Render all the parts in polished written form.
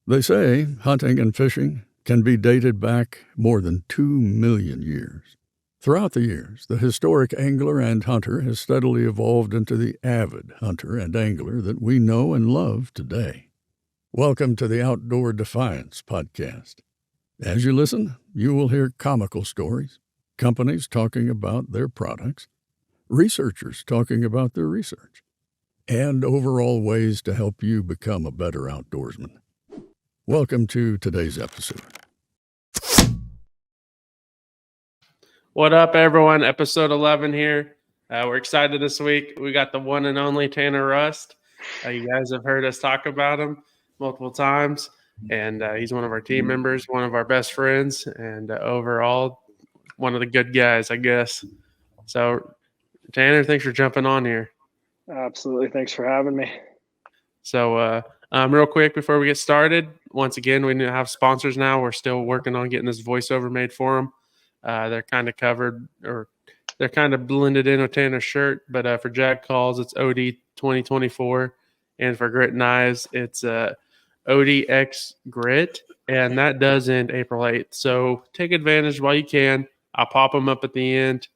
They say hunting and fishing can be dated back more than 2 million years. Throughout the years, the historic angler and hunter has steadily evolved into the avid hunter and angler that we know and love today. Welcome to the Outdoor Defiance podcast. As you listen, you will hear comical stories, companies talking about their products, researchers talking about their research, and overall ways to help you become a better outdoorsman. Welcome to today's episode. What up, everyone? Episode 11 here. We're excited this week. We got the one and only Tanner Rust. You guys have heard us talk about him multiple times, and he's one of our team members, one of our best friends, and overall, one of the good guys, I guess. So, Tanner, thanks for jumping on here. Absolutely. Thanks for having me. So, real quick before we get started, once again, we have sponsors now. We're still working on getting this voiceover made for them. They're kind of covered, or they're kind of blended in with Tanner's shirt. But for JAG Calls, it's OD 2024, and for GritKnives, it's ODX Grit, and that does end April 8th. So take advantage while you can. I'll pop them up at the end,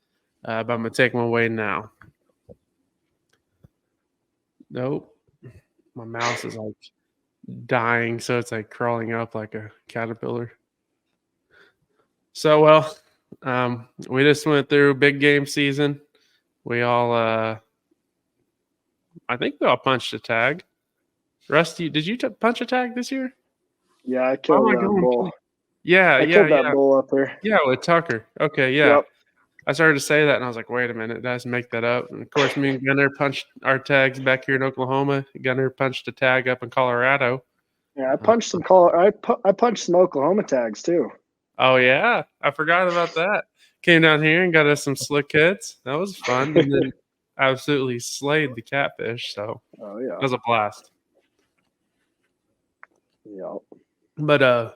but I'm gonna take them away now. Nope, my mouse is like dying, so it's like crawling up like a caterpillar. So we just went through big game season. We all, I think we all punched a tag. Rusty, did you punch a tag this year? Yeah, I killed that bull. I killed that bull up there. Yeah, with Tucker. Okay, yeah. Yep. I started to say that, and I was like, wait a minute, let's make that up. And, of course, me and Gunner punched our tags back here in Oklahoma. Gunner punched a tag up in Colorado. Yeah, I punched some I punched some Oklahoma tags, too. Oh, yeah? I forgot about that. Came down here and got us some slick hits. That was fun. And then absolutely slayed the catfish. So it was a blast. Yeah. But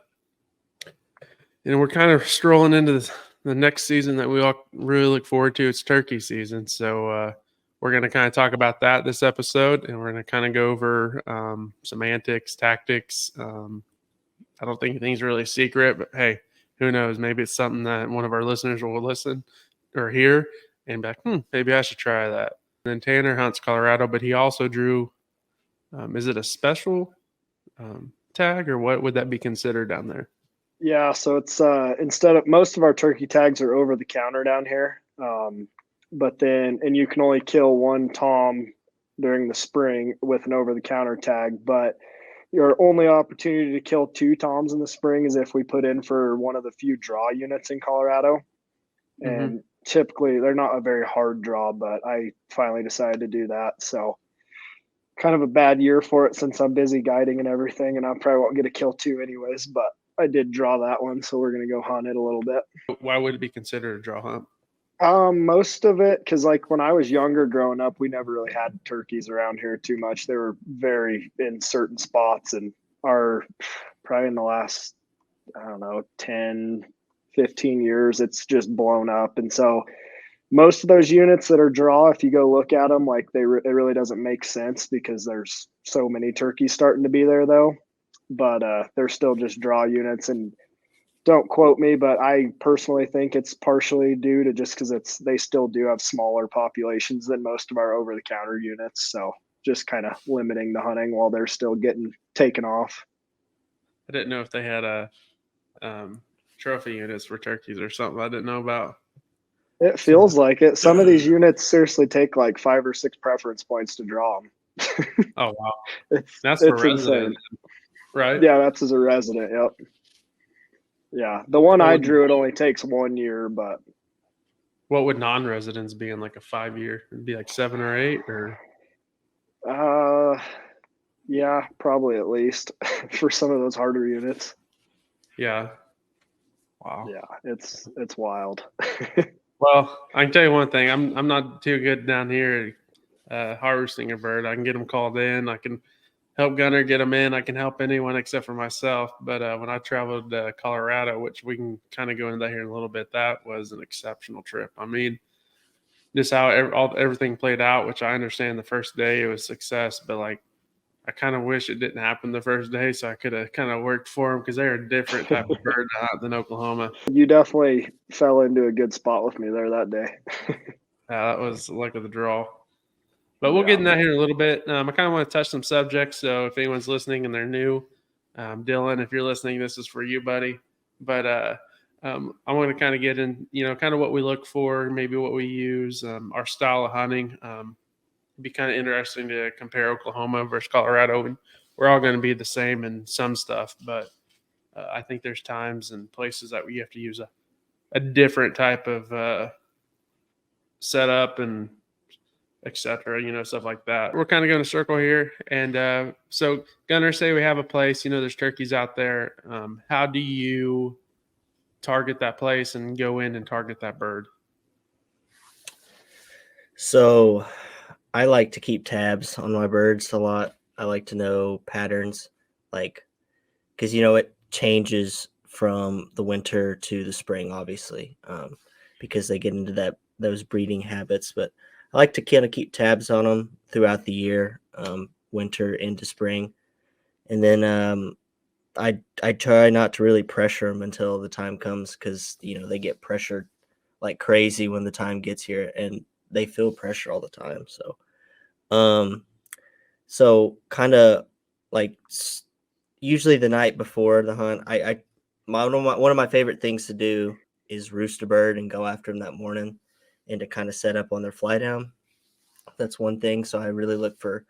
we're kind of strolling into the next season that we all really look forward to. It's turkey season. So we're going to kind of talk about that this episode, and we're going to kind of go over some antics, tactics. I don't think anything's really secret, but hey, who knows? Maybe it's something that one of our listeners will listen or hear and be like, maybe I should try that. And then Tanner hunts Colorado, but he also drew, is it a special tag, or what would that be considered down there? Yeah, so it's most of our turkey tags are over the counter down here. But then, and you can only kill one tom during the spring with an over the counter tag, but your only opportunity to kill 2 toms in the spring is if we put in for one of the few draw units in Colorado. And typically they're not a very hard draw, but I finally decided to do that. So kind of a bad year for it since I'm busy guiding and everything, and I probably won't get a kill 2 anyways, but I did draw that one. So we're going to go hunt it a little bit. Why would it be considered a draw hunt? Most of it, because like when I was younger growing up, we never really had turkeys around here too much. They were very in certain spots, and are probably in the last, 10, 15 years, it's just blown up. And so most of those units that are draw, if you go look at them, like it really doesn't make sense because there's so many turkeys starting to be there though. But they're still just draw units, and don't quote me, but I personally think it's partially due to just because they still do have smaller populations than most of our over-the-counter units. So just kind of limiting the hunting while they're still getting taken off. I didn't know if they had trophy units for turkeys or something I didn't know about. It feels like it. Some of these units seriously take like 5 or 6 preference points to draw them. Oh, wow. That's for resident, right? Yeah, that's as a resident, yep. Yeah, the one I drew, it only takes 1 year, but. What would non-residents be in like a 5-year? It'd be like 7 or 8, or? Yeah, probably at least for some of those harder units. Yeah. Wow. Yeah, it's wild. Well, I can tell you one thing. I'm not too good down here at harvesting a bird. I can get them called in. I can help Gunner get them in. I can help anyone except for myself. But when I traveled to Colorado, which we can kind of go into that here in a little bit, that was an exceptional trip. I mean, just how everything played out, which I understand the first day it was success, but like I kind of wish it didn't happen the first day, so I could have kind of worked for them, because they're a different type of bird to hunt than Oklahoma. You definitely fell into a good spot with me there that day. That was luck of the draw. But we'll get in that here in a little bit. I kind of want to touch some subjects. So if anyone's listening and they're new, Dylan, if you're listening, this is for you, buddy. But I want to kind of get in, kind of what we look for, maybe what we use, our style of hunting. It'd be kind of interesting to compare Oklahoma versus Colorado. And we're all going to be the same in some stuff, but I think there's times and places that we have to use a different type of setup and etc., stuff like that. We're kind of going to circle here. And so Gunner, say we have a place, there's turkeys out there. How do you target that place and go in and target that bird? So I like to keep tabs on my birds a lot. I like to know patterns, because, it changes from the winter to the spring, obviously, because they get into those breeding habits. But I like to kind of keep tabs on them throughout the year, winter into spring. And then I try not to really pressure them until the time comes, because, they get pressured like crazy when the time gets here, and they feel pressure all the time. So kind of usually the night before the hunt, one of my favorite things to do is roost a bird and go after them that morning, and to kind of set up on their fly down. That's one thing. So I really look for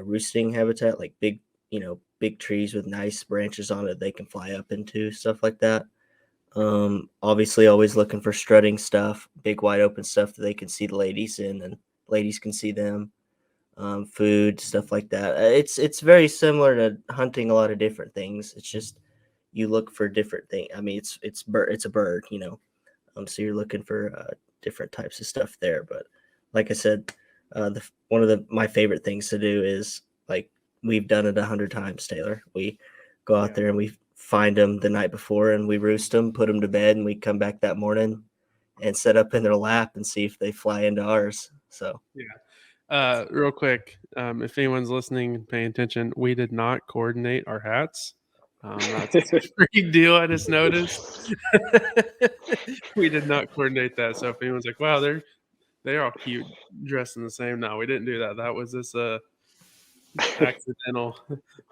roosting habitat, like big trees with nice branches on it they can fly up into, stuff like that. Obviously always looking for strutting stuff, big wide open stuff that they can see the ladies in and ladies can see them. Food, stuff like that. It's very similar to hunting a lot of different things. It's just you look for different things. I mean, it's a bird, so you're looking for different types of stuff there. But like I said, one of my favorite things to do is, we've done it 100 times, Taylor. We go out there and we find them the night before and we roost them, put them to bed, and we come back that morning and set up in their lap and see if they fly into ours. So yeah. Real quick, if anyone's listening and paying attention, we did not coordinate our hats. That's a big deal. I just noticed. We did not coordinate that. So if anyone's like, "Wow, they're all cute, dressed in the same," no, we didn't do that. That was this accidental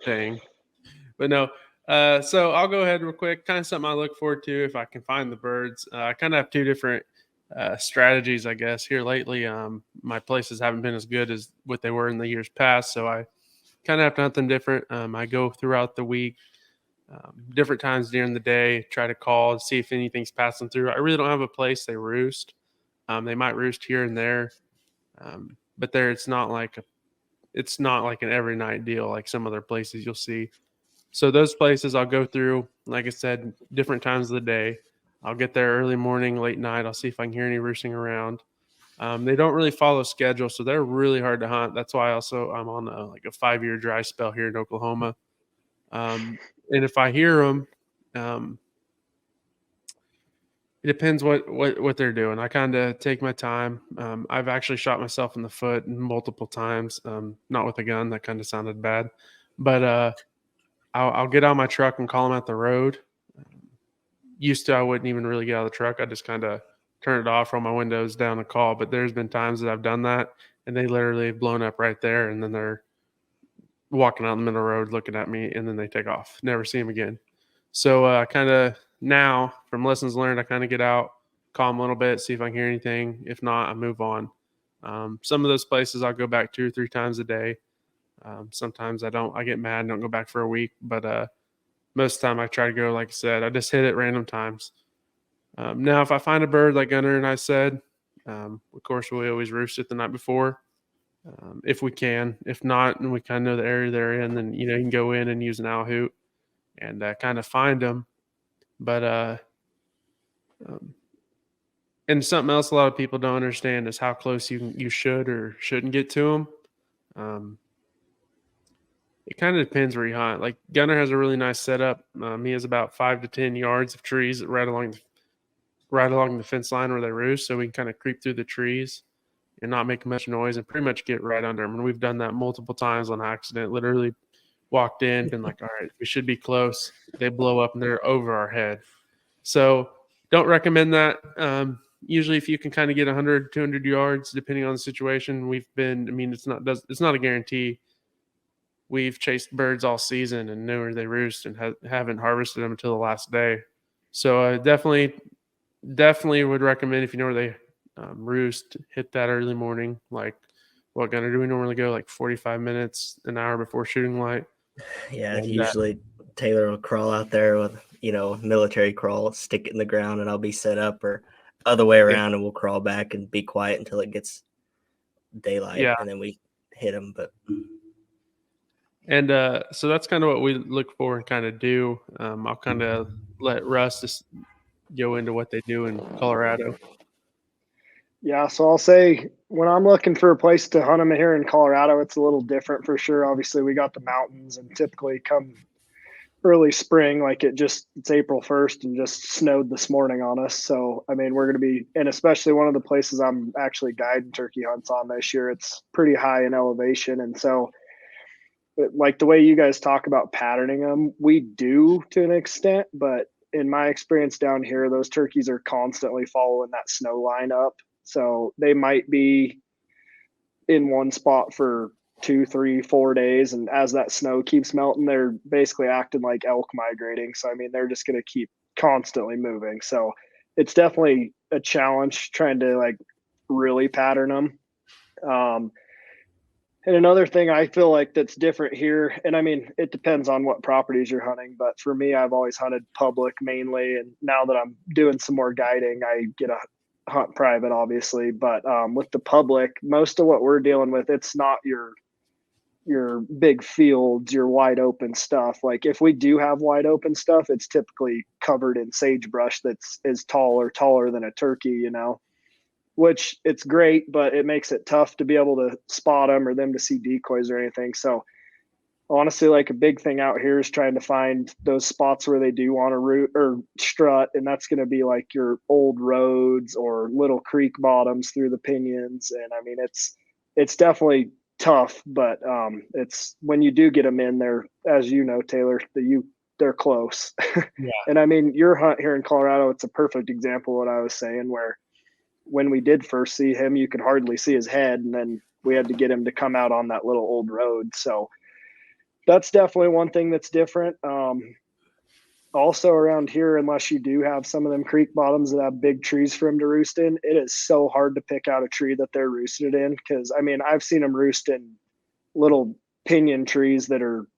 thing. But no. So I'll go ahead real quick. Kind of something I look forward to if I can find the birds. I kind of have two different strategies, I guess. Here lately, my places haven't been as good as what they were in the years past, so I kind of have to hunt them different. I go throughout the week, different times during the day, try to call and see if anything's passing through. I really don't have a place they roost. They might roost here and there, but it's not like an every night deal like some other places you'll see. So those places I'll go through, like I said, different times of the day. I'll get there early morning, late night. I'll see if I can hear any roosting around. They don't really follow schedule, so they're really hard to hunt. That's why I'm on a 5-year dry spell here in Oklahoma. And if I hear them, it depends what they're doing. I kind of take my time. I've actually shot myself in the foot multiple times, not with a gun. That kind of sounded bad. But I'll get out my truck and call them at the road. Used to, I wouldn't even really get out of the truck. I just kind of turn it off, roll my windows down and call. But there's been times that I've done that, and they literally have blown up right there, and then they're walking out in the middle of the road looking at me, and then they take off. Never see them again. So kind of now, from lessons learned, I kind of get out, call them a little bit, see if I can hear anything. If not, I move on. Some of those places I'll go back 2 or 3 times a day. Sometimes I don't. I get mad and don't go back for a week. But most of the time I try to go, like I said, I just hit it random times. Now, if I find a bird like Gunner and I said, of course, we always roost it the night before. If we can. If not, and we kind of know the area they're in, then you can go in and use an owl hoot and kind of find them. But and something else a lot of people don't understand is how close you should or shouldn't get to them. It kind of depends where you hunt. Like Gunner has a really nice setup. He has about 5 to 10 yards of trees right along the fence line where they roost, so we can kind of creep through the trees. and not make much noise and pretty much get right under them. And we've done that multiple times on accident. Literally walked in, been like, all right, we should be close. They blow up and they're over our head. So don't recommend that. Usually if you can kind of get 100, 200 yards, depending on the situation, it's not a guarantee. We've chased birds all season and know where they roost and haven't harvested them until the last day. So I definitely would recommend, if you know where they roost, hit that early morning. Like, what gunner do we normally go? Like 45 minutes, an hour before shooting light. Yeah, And usually Taylor will crawl out there with, military crawl, stick it in the ground, and I'll be set up, or other way around, and we'll crawl back and be quiet until it gets daylight, and then we hit them. And so that's kind of what we look for and kind of do. I'll kind of let Russ just go into what they do in Colorado. Yeah, so I'll say when I'm looking for a place to hunt them here in Colorado, it's a little different for sure. Obviously, we got the mountains, and typically come early spring, like it's April 1st and just snowed this morning on us. So, I mean, we're going to be, and especially one of the places I'm actually guiding turkey hunts on this year, it's pretty high in elevation. And so, like the way you guys talk about patterning them, we do to an extent, but in my experience down here, those turkeys are constantly following that snow line up. So they might be in one spot for 2, 3, 4 days. And as that snow keeps melting, they're basically acting like elk migrating. So, I mean, they're just going to keep constantly moving. So it's definitely a challenge trying to like really pattern them. And another thing I feel like that's different here, and I mean, it depends on what properties you're hunting, but for me, I've always hunted public mainly. And now that I'm doing some more guiding, I get a hunt private, obviously. But with the public, most of what we're dealing with, it's not your big fields, your wide open stuff. Like if we do have wide open stuff, it's typically covered in sagebrush that's is taller than a turkey, which it's great, but it makes it tough to be able to spot them or them to see decoys or anything. So honestly, like a big thing out here is trying to find those spots where they do want to root or strut. And that's going to be like your old roads or little creek bottoms through the pinions. And I mean, it's definitely tough, but it's when you do get them in there, as you know, Taylor, they're close. Yeah. And I mean, your hunt here in Colorado, it's a perfect example of what I was saying, where when we did first see him, you could hardly see his head. And then we had to get him to come out on that little old road. So that's definitely one thing that's different. Also around here, unless you do have some of them creek bottoms that have big trees for him to roost in, it is so hard to pick out a tree that they're roosted in. Cause I mean, I've seen them roost in little pinion trees that are,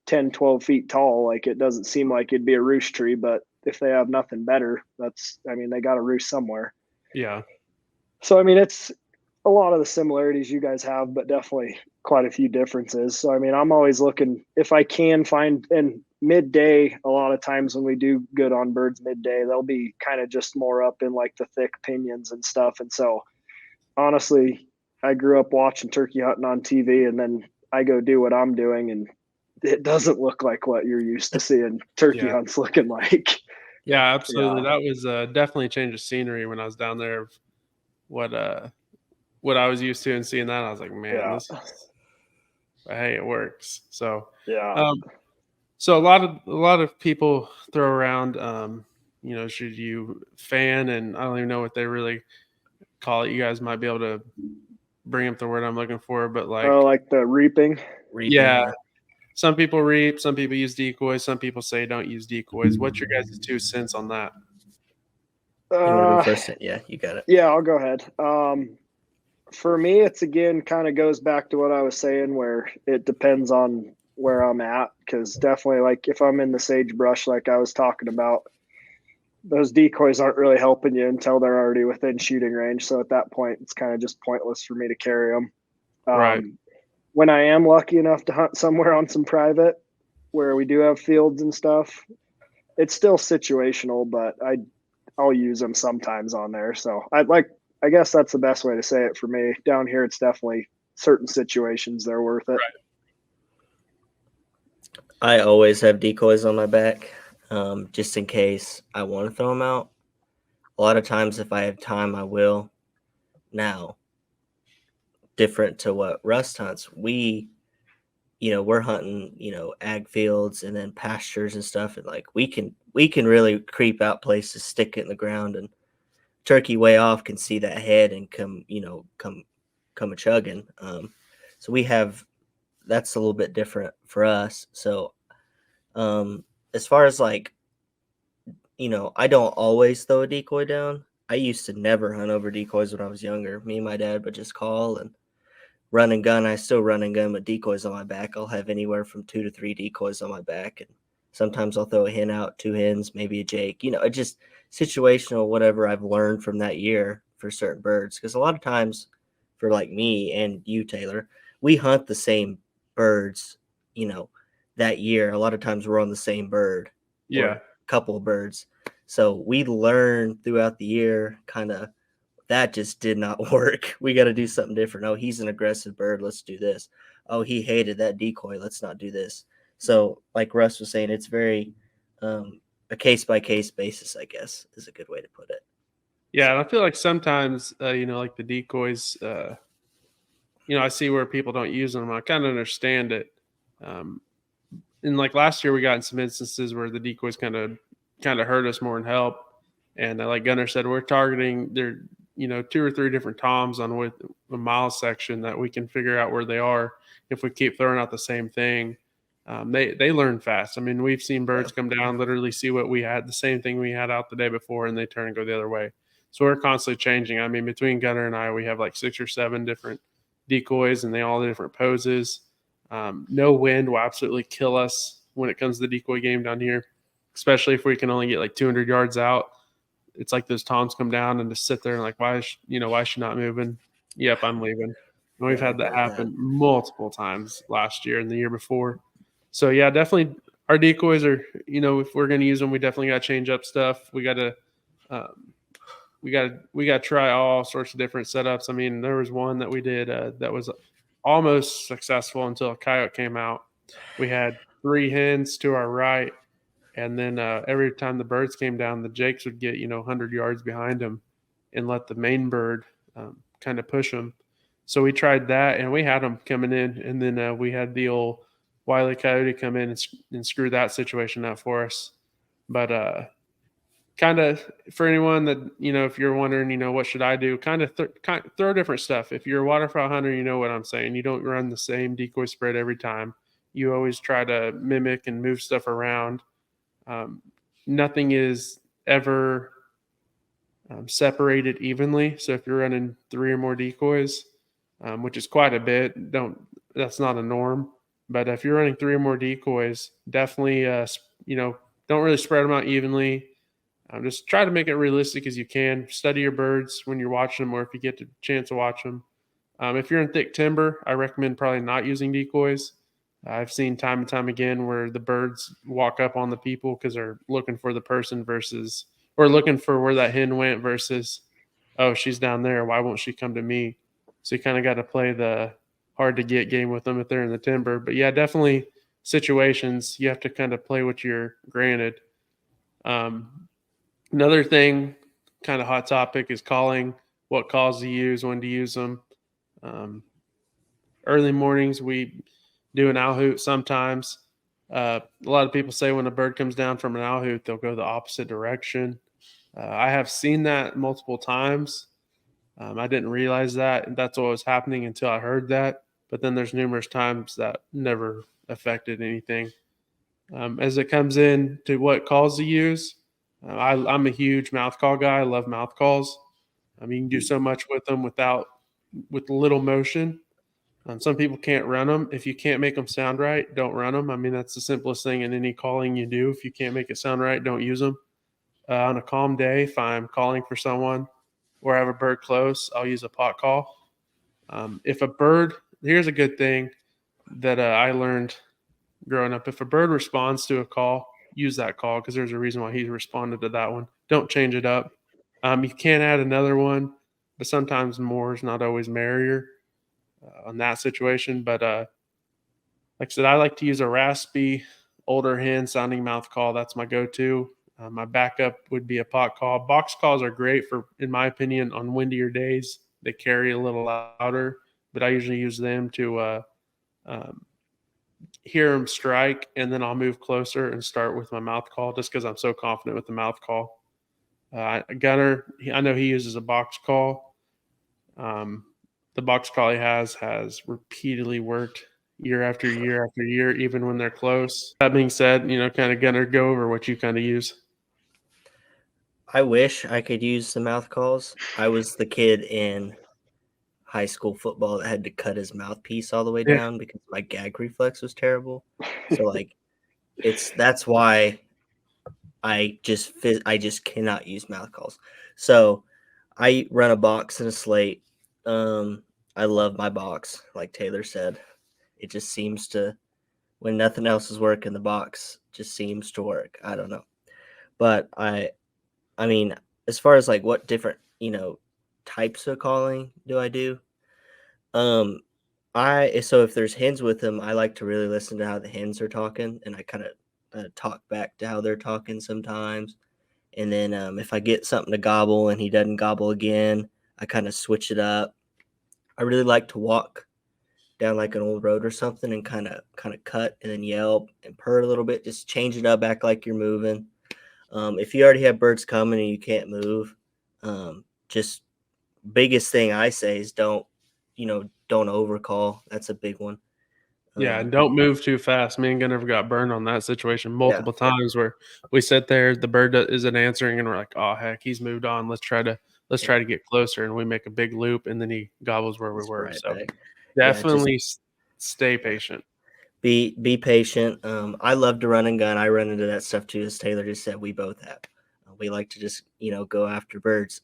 10, 12 feet tall. Like it doesn't seem like it'd be a roost tree, but if they have nothing better, they got to roost somewhere. Yeah. So, I mean, it's a lot of the similarities you guys have, but definitely quite a few differences. So, I mean, I'm always looking if I can find, and midday, a lot of times when we do good on birds midday, they'll be kind of just more up in like the thick pinions and stuff. And so honestly, I grew up watching turkey hunting on TV, and then I go do what I'm doing, and it doesn't look like what you're used to seeing turkey hunts looking like. Yeah, absolutely. Yeah. That was definitely a change of scenery when I was down there. What I was used to, and seeing that, I was like, man, hey, it works. So so a lot of people throw around, should you fan, and I don't even know what they really call it. You guys might be able to bring up the word I'm looking for, but like the reaping. Yeah. Some people reap, some people use decoys, some people say don't use decoys. What's your guys' 2 cents on that? You want to go first? Yeah, you got it. Yeah, I'll go ahead. For me, it's again kind of goes back to what I was saying, where it depends on where I'm at. Because definitely, like if I'm in the sagebrush, like I was talking about, those decoys aren't really helping you until they're already within shooting range. So at that point, it's kind of just pointless for me to carry them. Right. When I am lucky enough to hunt somewhere on some private where we do have fields and stuff, it's still situational, but I'll use them sometimes on there. So I guess that's the best way to say it for me. Down here, it's definitely certain situations they're worth it. Right. I always have decoys on my back, just in case I want to throw them out. A lot of times, if I have time, I will. Now, different to what Rust hunts. We're hunting, ag fields and then pastures and stuff. And like, we can really creep out places, stick it in the ground, and turkey way off can see that head and come a chugging. So that's a little bit different for us. So, as far as like, I don't always throw a decoy down. I used to never hunt over decoys when I was younger. Me and my dad would just call and run and gun. I still run and gun with decoys on my back. I'll have anywhere from 2 to 3 decoys on my back. And sometimes I'll throw a hen out, 2 hens, maybe a jake, it just situational, whatever I've learned from that year for certain birds. Because a lot of times for like me and you, Taylor, we hunt the same birds, that year. A lot of times we're on the same bird. Yeah. Couple of birds. So we learn throughout the year kind of that just did not work. We got to do something different. Oh, he's an aggressive bird. Let's do this. Oh, he hated that decoy. Let's not do this. So like Russ was saying, it's very a case by case basis, I guess, is a good way to put it. Yeah. And I feel like sometimes, like the decoys, I see where people don't use them. I kind of understand it. And like last year, we got in some instances where the decoys kind of hurt us more than help. And like Gunnar said, we're targeting 2 or 3 different toms on with a mile section that we can figure out where they are. If we keep throwing out the same thing, they learn fast. I mean, we've seen birds come down, literally see what we had, the same thing we had out the day before, and they turn and go the other way. So we're constantly changing. I mean, between Gunnar and I, we have like 6 or 7 different decoys, and they all have different poses. No wind will absolutely kill us when it comes to the decoy game down here, especially if we can only get like 200 yards out. It's like those toms come down and just sit there and like, why is she not moving? Yep, I'm leaving. And we've had that happen multiple times last year and the year before. So yeah, definitely our decoys are, if we're going to use them, we definitely got to change up stuff. We got to try all sorts of different setups. I mean, there was one that we did that was almost successful until a coyote came out. We had 3 hens to our right, and then every time the birds came down, the jakes would get 100 yards behind them and let the main bird kind of push them. So we tried that, and we had them coming in, and then we had the old Wile E. Coyote come in and screw that situation up for us. But kind of for anyone that if you're wondering what should I do, kind of throw different stuff. If you're a waterfowl hunter, you know what I'm saying. You don't run the same decoy spread every time. You always try to mimic and move stuff around. Nothing is ever separated evenly. So if you're running 3 or more decoys, which is quite a bit, that's not a norm. But if you're running 3 or more decoys, definitely don't really spread them out evenly. Just try to make it realistic as you can. Study your birds when you're watching them, or if you get the chance to watch them. If you're in thick timber, I recommend probably not using decoys. I've seen time and time again where the birds walk up on the people because they're looking for the person or looking for where that hen went versus, oh, she's down there. Why won't she come to me? So you kind of got to play the hard to get game with them if they're in the timber. But yeah, definitely situations you have to kind of play what you're granted. Another thing, kind of hot topic, is calling. What calls to use, when to use them. Early mornings, we do an owl hoot sometimes. A lot of people say when a bird comes down from an owl hoot, they'll go the opposite direction. I have seen that multiple times. I didn't realize that that's what was happening until I heard that. But then there's numerous times that never affected anything. As it comes in to what calls to use, I'm a huge mouth call guy. I love mouth calls. You can do so much with them with little motion. Some people can't run them. If you can't make them sound right, don't run them. That's the simplest thing in any calling you do. If you can't make it sound right, don't use them. On a calm day, if I'm calling for someone or I have a bird close, I'll use a pot call. Here's a good thing that I learned growing up. If a bird responds to a call, use that call because there's a reason why he responded to that one. Don't change it up. You can add another one, but sometimes more is not always merrier on that situation. But like I said, I like to use a raspy, older hen sounding mouth call. That's my go-to. My backup would be a pot call. Box calls are great in my opinion, on windier days. They carry a little louder, but I usually use them to hear him strike, and then I'll move closer and start with my mouth call just because I'm so confident with the mouth call. Gunner, I know he uses a box call. The box call he has repeatedly worked year after year after year, even when they're close. That being said, kind of Gunner, go over what you kind of use. I wish I could use the mouth calls. I was the kid in high school football that had to cut his mouthpiece all the way Yeah. down because my gag reflex was terrible. So like that's why I just cannot use mouth calls. So I run a box and a slate. I love my box, like Taylor said. It just seems to, when nothing else is working, the box just seems to work. I don't know. But I mean, as far as like what different, types of calling do I do? So if there's hens with them, I like to really listen to how the hens are talking, and I kind of talk back to how they're talking sometimes. And then if I get something to gobble and he doesn't gobble again, I kind of switch it up. I really like to walk down like an old road or something and kind of cut and then yelp and purr a little bit. Just change it up, act like you're moving. If you already have birds coming and you can't move, just biggest thing I say is don't overcall. That's a big one. Yeah, and don't move too fast. Me and Gunner got burned on that situation multiple times where we sit there, the bird isn't answering, and we're like, "Oh heck, he's moved on. Let's try to get closer." And we make a big loop, and then he gobbles where we were. Right So back. definitely stay patient. Be patient. I love to run and gun. I run into that stuff too, as Taylor just said. We both have. We like to just go after birds.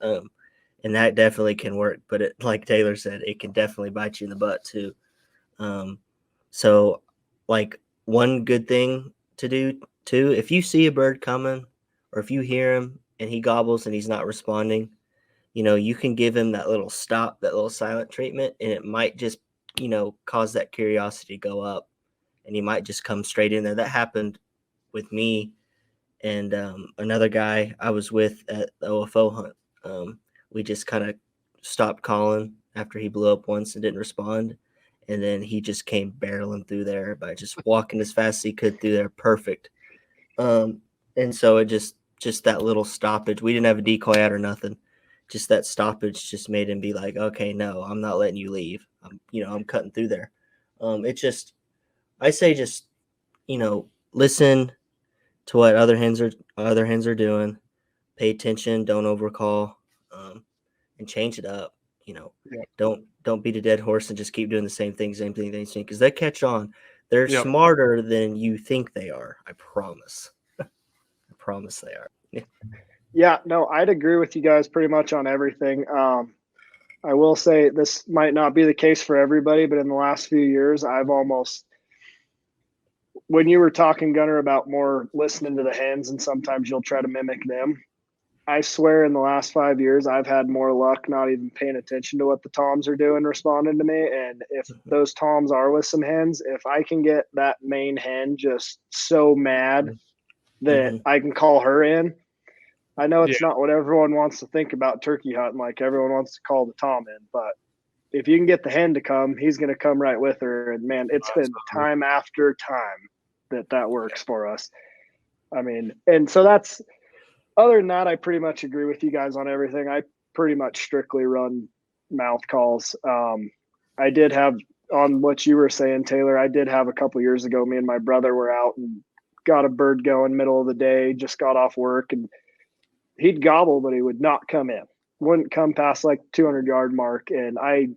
And that definitely can work. But like Taylor said, it can definitely bite you in the butt too. So, like, one good thing to do too, if you see a bird coming or if you hear him and he gobbles and he's not responding, you can give him that little stop, that little silent treatment, and it might just, cause that curiosity to go up, and he might just come straight in there. That happened with me and another guy I was with at the OFO hunt. We just kind of stopped calling after he blew up once and didn't respond. And then he just came barreling through there by just walking as fast as he could through there. Perfect. And so it just that little stoppage. We didn't have a decoy out or nothing. Just that stoppage just made him be like, okay, no, I'm not letting you leave. I'm cutting through there. I say just, listen to what other hens are doing. Pay attention. Don't overcall, and change it up. Don't beat a dead horse and just keep doing the same thing, because they catch on. They're smarter than you think they are. I promise. I promise they are. Yeah, no, I'd agree with you guys pretty much on everything. I will say this might not be the case for everybody, but in the last few years, when you were talking, Gunner, about more listening to the hens and sometimes you'll try to mimic them, I swear in the last 5 years, I've had more luck not even paying attention to what the toms are doing, responding to me. And if those toms are with some hens, if I can get that main hen just so mad that I can call her in, I know it's not what everyone wants to think about turkey hunting. Like everyone wants to call the tom in, but if you can get the hen to come, he's going to come right with her. And man, it's been time after time that works for us. I mean, and so other than that, I pretty much agree with you guys on everything. I pretty much strictly run mouth calls. I did have, on what you were saying, Taylor, I did have a couple years ago, me and my brother were out and got a bird going middle of the day, just got off work, and he'd gobble, but he would not come in. Wouldn't come past like 200-yard mark. And I,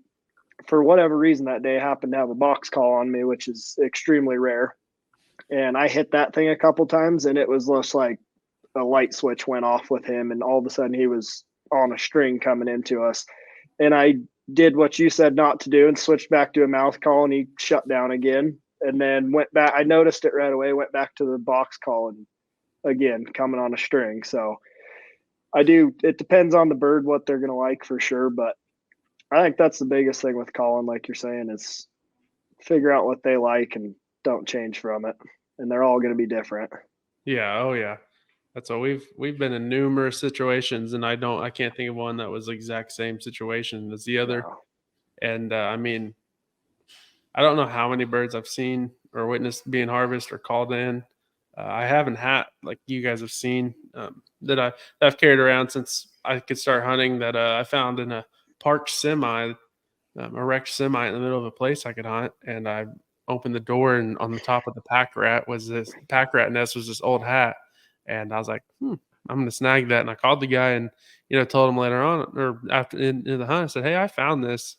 for whatever reason that day, happened to have a box call on me, which is extremely rare. And I hit that thing a couple times, and it was just like a light switch went off with him, and all of a sudden he was on a string coming into us. And I did what you said not to do and switched back to a mouth call, and he shut down again. And then went back. I noticed it right away, went back to the box call, and again, coming on a string. So it depends on the bird, what they're going to like for sure. But I think that's the biggest thing with calling, like you're saying, is figure out what they like and don't change from it. And they're all going to be different. Yeah. Oh yeah. That's all. We've been in numerous situations, and I can't think of one that was the exact same situation as the other. No. And I mean, I don't know how many birds I've seen or witnessed being harvested or called in. I haven't had, like you guys have seen, that I've carried around since I could start hunting, that I found in a parked semi, a wrecked semi in the middle of a place I could hunt. And I opened the door, and on the top of the pack rat nest was this old hat. And I was like, I'm going to snag that. And I called the guy and, told him later on, or after in the hunt, I said, hey, I found this.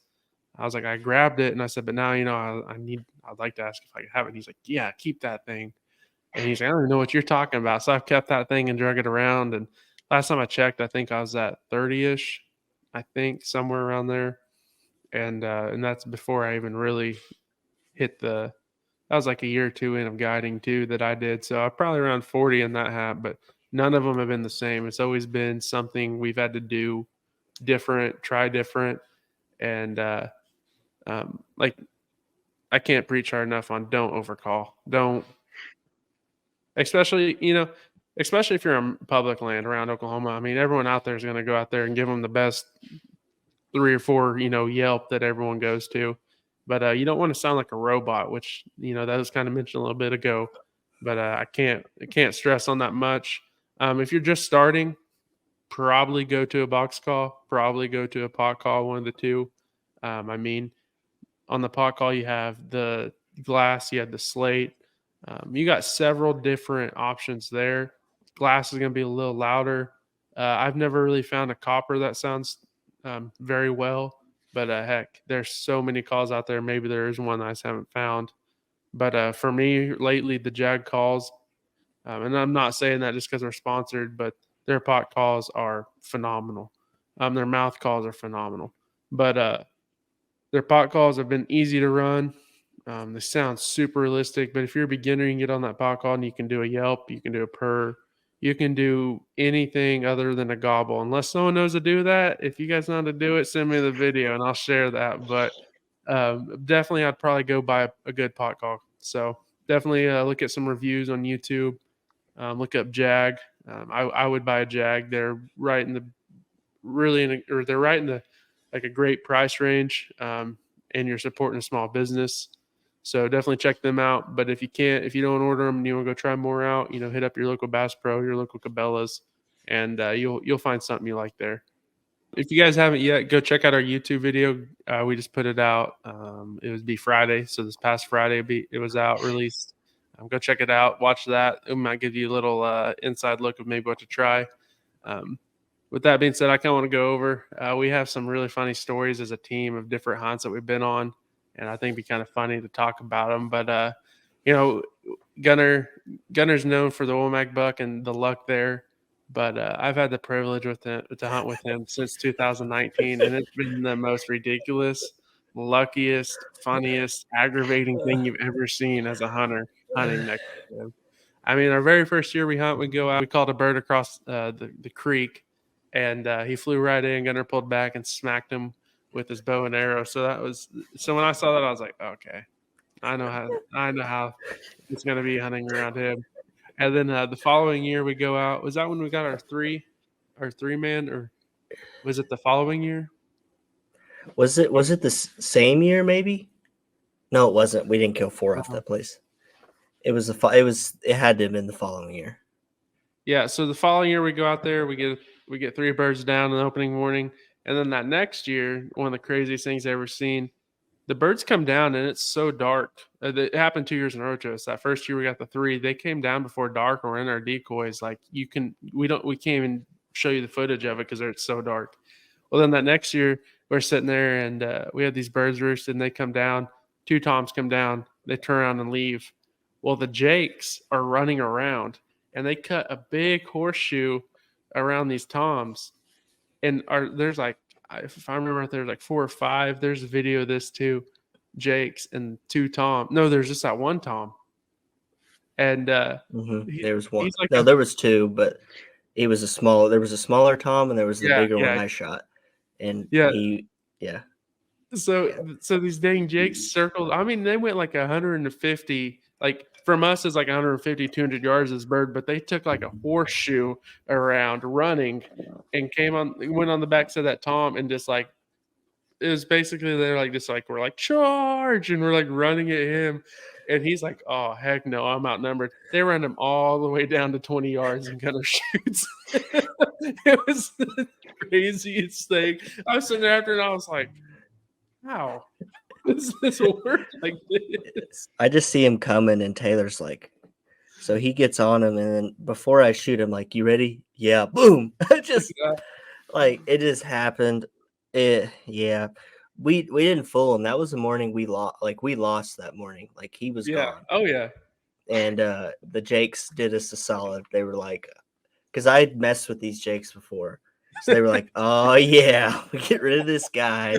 I was like, I grabbed it, and I said, but now, I'd like to ask if I could have it. And he's like, yeah, keep that thing. And he's like, I don't even know what you're talking about. So I've kept that thing and drug it around. And last time I checked, I think I was at 30-ish, I think somewhere around there. And that's before I even really hit that was like a year or two in of guiding too that I did. So I'm probably around 40 in that hat, but none of them have been the same. It's always been something we've had to do different, try different. And like, I can't preach hard enough on don't overcall. Don't, especially if you're on public land around Oklahoma. I mean, everyone out there is going to go out there and give them the best 3 or 4, Yelp that everyone goes to. But you don't want to sound like a robot, which, that was kind of mentioned a little bit ago. But I can't stress on that much. If you're just starting, probably go to a box call, probably go to a pot call, one of the two. I mean, on the pot call, you have the glass, you have the slate. You got several different options there. Glass is going to be a little louder. I've never really found a copper that sounds very well, but heck, there's so many calls out there. Maybe there is one I just haven't found. But for me, lately, the JAG Calls, and I'm not saying that just because we're sponsored, but their pot calls are phenomenal. Their mouth calls are phenomenal. But their pot calls have been easy to run. They sound super realistic, but if you're a beginner, you can get on that pot call and you can do a yelp, you can do a purr, you can do anything other than a gobble. Unless someone knows to do that, if you guys know how to do it, send me the video and I'll share that. But definitely, I'd probably go buy a good pot call. So definitely look at some reviews on YouTube. Look up JAG. I would buy a JAG. They're right in the like a great price range, and you're supporting a small business. So definitely check them out. But if you don't order them and you want to go try more out, hit up your local Bass Pro, your local Cabela's, and you'll find something you like there. If you guys haven't yet, go check out our YouTube video. We just put it out. It would be Friday, so this past Friday it was out, released. Go check it out. Watch that. It might give you a little inside look of maybe what to try. With that being said, I kind of want to go over. We have some really funny stories as a team of different hunts that we've been on, and I think it'd be kind of funny to talk about them. But Gunner's known for the Womack buck and the luck there. But I've had the privilege to hunt with him since 2019, and it's been the most ridiculous, luckiest, funniest, aggravating thing you've ever seen as a hunter hunting next to him. I mean, our very first year we go out, we called a bird across the creek, and he flew right in. Gunner pulled back and smacked him with his bow and arrow. So when I saw that, I was like, okay, I know how it's going to be hunting around him. And then the following year we go out. Was that when we got our three man, or was it the following year? Was it the same year? Maybe. No, it wasn't. We didn't kill 4 off that place. It had to have been the following year. Yeah. So the following year we go out there. We get 3 birds down in the opening morning, and then that next year, one of the craziest things I've ever seen. The birds come down and it's so dark. It happened 2 years in a row to us. That first year we got the 3. They came down before dark or in our decoys. Like we can't even show you the footage of it because it's so dark. Well, then that next year we're sitting there and we had these birds roosted and they come down. 2 toms come down. They turn around and leave. Well, the jakes are running around and they cut a big horseshoe around these toms. And there's like, if I remember right, there's like 4 or 5. There's a video of this too. Jakes and 2 Tom. No, there's just that 1 Tom. And there was 1. Like there was 2, but there was a smaller Tom and there was the bigger one I shot. And So these dang jakes circled. I mean, they went like 150. Like from us, it's like 150, 200 yards this bird, but they took like a horseshoe around running and went on the backside of that Tom and just like it was basically they're like just like we're like charge and we're like running at him, and he's like, oh heck no, I'm outnumbered. They ran him all the way down to 20 yards and kind of shoots. It was the craziest thing. I was sitting there after and I was like, how does this work like this? I just see him coming, and Taylor's like, so he gets on him, and then before I shoot him, like, you ready? Yeah, boom. Just Yeah. like it just happened. Yeah. We didn't fool him. That was the morning we lost. Like we lost that morning. Like he was Yeah. gone. Oh yeah. And the Jakes did us a solid. They were like, because I'd messed with these Jakes before. So they were like, oh yeah, we get rid of this guy.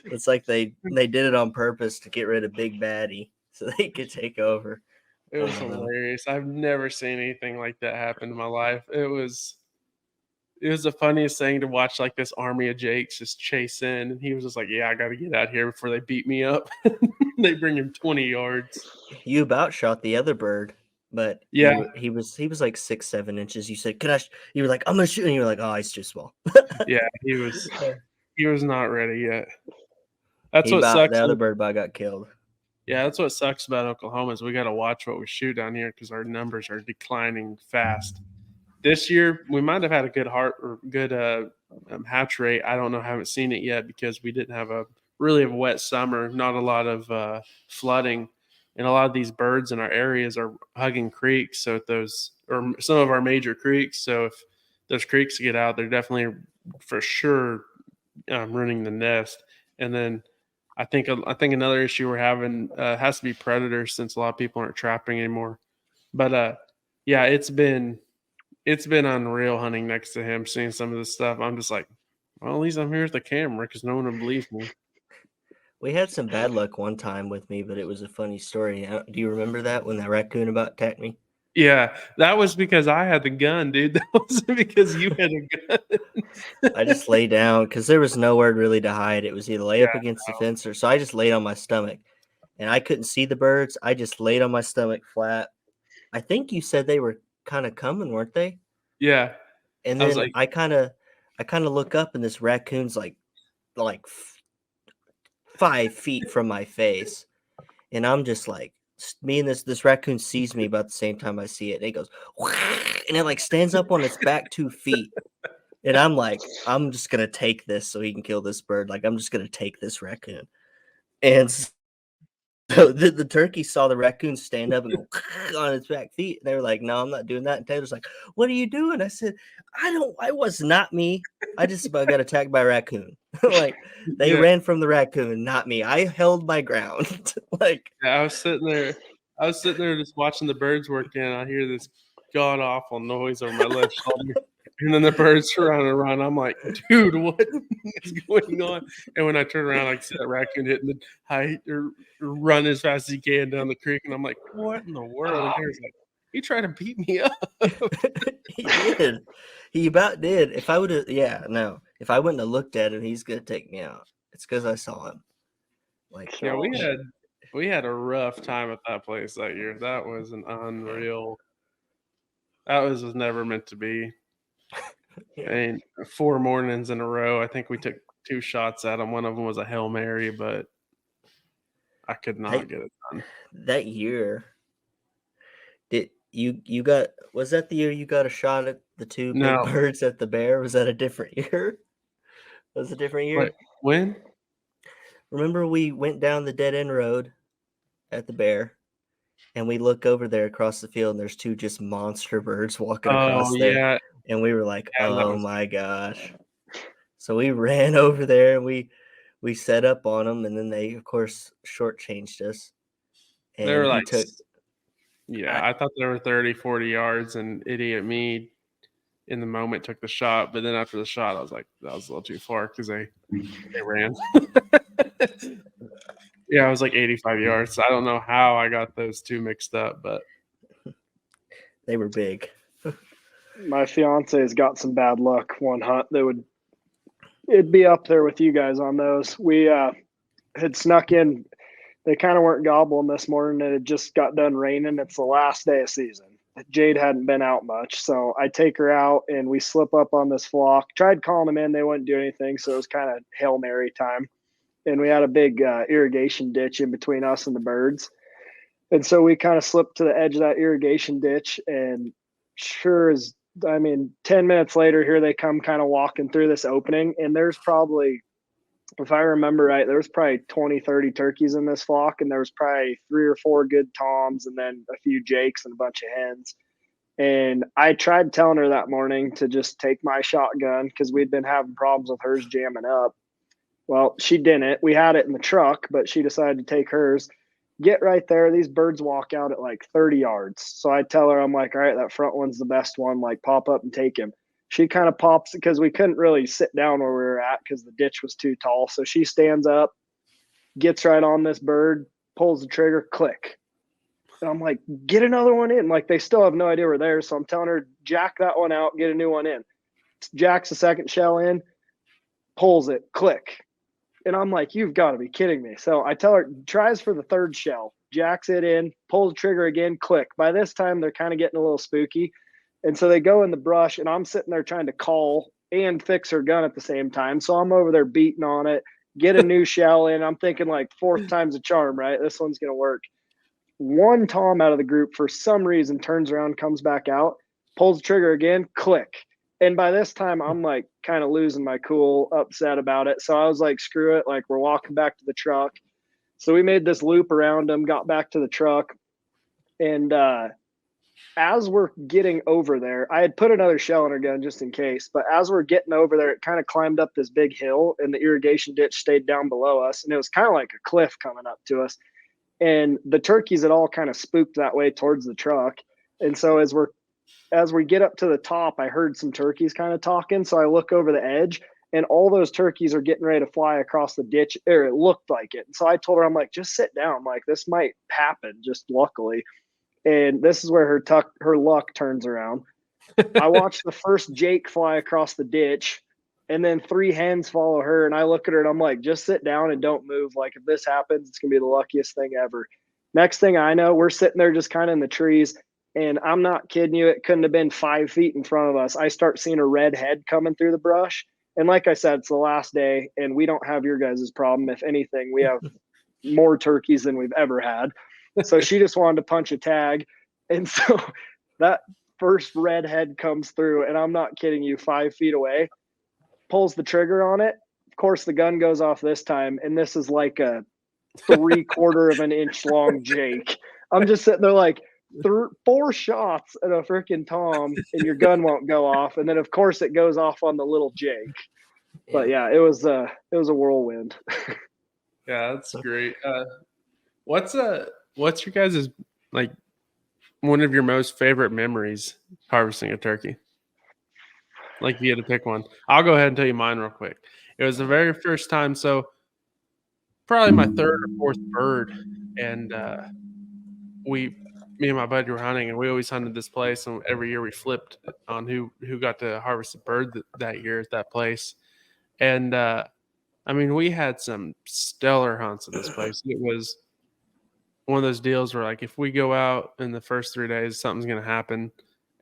It's like they did it on purpose to get rid of Big Baddie so they could take over. It was I don't know. hilarious. I've never seen anything like that happen in my life. It was the funniest thing to watch, like this army of Jakes just chase in, and he was just like, "Yeah, I got to get out here before they beat me up." They bring him 20 yards. You about shot the other bird, but Yeah. he was like 6-7 inches. You said, "Can I?" You were like, "I'm gonna shoot," and you were like, "Oh, he's too small." Yeah, he was not ready yet. That's He what about sucks. the other bird about got killed. Yeah, that's what sucks about Oklahoma is we got to watch what we shoot down here because our numbers are declining fast. This year we might have had a good hatch rate. I don't know, haven't seen it yet because we didn't have a wet summer, not a lot of flooding, and a lot of these birds in our areas are hugging creeks. So if those or some of our major creeks, so if those creeks get out, they're definitely for sure ruining the nest. And then I think another issue we're having has to be predators since a lot of people aren't trapping anymore. But yeah, it's been unreal hunting next to him, seeing some of this stuff. I'm just like, well, at least I'm here with the camera because no one would believe me. We had some bad luck one time with me, but it was a funny story. Do you remember that when that raccoon about attacked me? Yeah, that was because I had the gun, dude. That wasn't because you had a gun. I just lay down because there was nowhere really to hide. It was either lay up Yeah, against the fence or so I just laid on my stomach, and I couldn't see the birds. I just laid on my stomach flat. I think you said they were kind of coming, weren't they? Yeah, And I was then like, I kind of look up, and this raccoon's like 5 feet from my face, and I'm just like, me and this raccoon sees me about the same time I see it, and it goes, and it like stands up on its back 2 feet, and I'm like, I'm just gonna take this so he can kill this bird. Like I'm just gonna take this raccoon, and so the turkey saw the raccoon stand up and go on its back feet. They were like, "No, I'm not doing that." And Taylor's like, "What are you doing?" I said, I was not me. I just about got attacked by a raccoon." Like they yeah. ran from the raccoon, not me. I held my ground. Like Yeah, I was sitting there just watching the birds work in. I hear this god awful noise over my left shoulder. And then the birds run and run. I'm like, dude, what is going on? And when I turn around, I see that raccoon hitting the height or run as fast as he can down the creek. And I'm like, what in the world? And Harry's like, he tried to beat me up. he did. He about did. If I would have, if I wouldn't have looked at him, he's gonna take me out. It's because I saw him. Like, Yeah, we had a rough time at that place that year. That was an unreal. That was never meant to be. Yeah. And 4 mornings in a row, I think we took 2 shots at him. One of them was a Hail Mary, but I could not get it done. That year, did you got? Was that the year you got a shot at the 2 big No. birds at the bear? Was that a different year? Was it a different year? Wait, when? Remember we went down the dead end road at the bear, and we look over there across the field, and there's 2 just monster birds walking across there. Yeah. And we were like, Yeah, oh my gosh. So we ran over there and we set up on them, and then they, of course, shortchanged us. And they were like, I I thought they were 30, 40 yards, and idiot me in the moment took the shot. But then after the shot, I was like, that was a little too far because they ran. Yeah, I was like 85 yards. So I don't know how I got those 2 mixed up, but they were big. My fiance has got some bad luck. One hunt it'd be up there with you guys on those. We had snuck in. They kind of weren't gobbling this morning. It had just got done raining. It's the last day of season, Jade hadn't been out much. So I take her out and we slip up on this flock. Tried calling them in. They wouldn't do anything. So it was kind of Hail Mary time. And we had a big irrigation ditch in between us and the birds. And so we kind of slipped to the edge of that irrigation ditch. And sure as, 10 minutes later, here they come kind of walking through this opening. And there's probably, if I remember right, there was probably 20, 30 turkeys in this flock. And there was probably 3 or 4 good toms and then a few jakes and a bunch of hens. And I tried telling her that morning to just take my shotgun because we'd been having problems with hers jamming up. Well, she didn't. We had it in the truck, but she decided to take hers. Get right there. These birds walk out at like 30 yards. So I tell her, I'm like, all right, that front one's the best one. Like, pop up and take him. She kind of pops because we couldn't really sit down where we were at because the ditch was too tall. So she stands up, gets right on this bird, pulls the trigger, click. And I'm like, get another one in. Like, they still have no idea we're there. So I'm telling her, jack that one out, get a new one in. Jacks the second shell in, pulls it, click. And I'm like, you've got to be kidding me. So I tell her, tries for the third shell, jacks it in, pulls the trigger again, click. By this time, they're kind of getting a little spooky. And so they go in the brush, and I'm sitting there trying to call and fix her gun at the same time. So I'm over there beating on it, get a new shell in. I'm thinking like 4th time's a charm, right? This one's going to work. One tom out of the group, for some reason, turns around, comes back out, pulls the trigger again, click. And by this time, I'm like kind of losing my cool, upset about it. So I was like, screw it. Like, we're walking back to the truck. So we made this loop around them, got back to the truck. And as we're getting over there, I had put another shell in her gun just in case. But as we're getting over there, it kind of climbed up this big hill and the irrigation ditch stayed down below us. And it was kind of like a cliff coming up to us. And the turkeys had all kind of spooked that way towards the truck. And so as we get up to the top, I heard some turkeys kind of talking. So I look over the edge and all those turkeys are getting ready to fly across the ditch, or it looked like it. And so I told her, I'm like, just sit down. Like, this might happen, just luckily. And this is where her luck turns around. I watched the first jake fly across the ditch and then 3 hens follow her. And I look at her and I'm like, just sit down and don't move. Like, if this happens, it's going to be the luckiest thing ever. Next thing I know, we're sitting there just kind of in the trees. And I'm not kidding you, it couldn't have been 5 feet in front of us. I start seeing a red head coming through the brush. And like I said, it's the last day, and we don't have your guys' problem. If anything, we have more turkeys than we've ever had. So she just wanted to punch a tag. And so that first red head comes through, and I'm not kidding you, 5 feet away, pulls the trigger on it. Of course, the gun goes off this time, and this is like a 3/4 of an inch long jake. I'm just sitting there like, 4 shots at a freaking tom and your gun won't go off, and then of course it goes off on the little jake. But yeah, it was a whirlwind. Yeah, that's great. What's your guys' like one of your most favorite memories harvesting a turkey? Like, if you had to pick one, I'll go ahead and tell you mine real quick. It was the very first time, so probably my 3rd or 4th bird, and me and my buddy were hunting, and we always hunted this place, and every year we flipped on who got to harvest a bird that year at that place. And we had some stellar hunts at this place. It was one of those deals where, like, if we go out in the first 3 days, something's going to happen.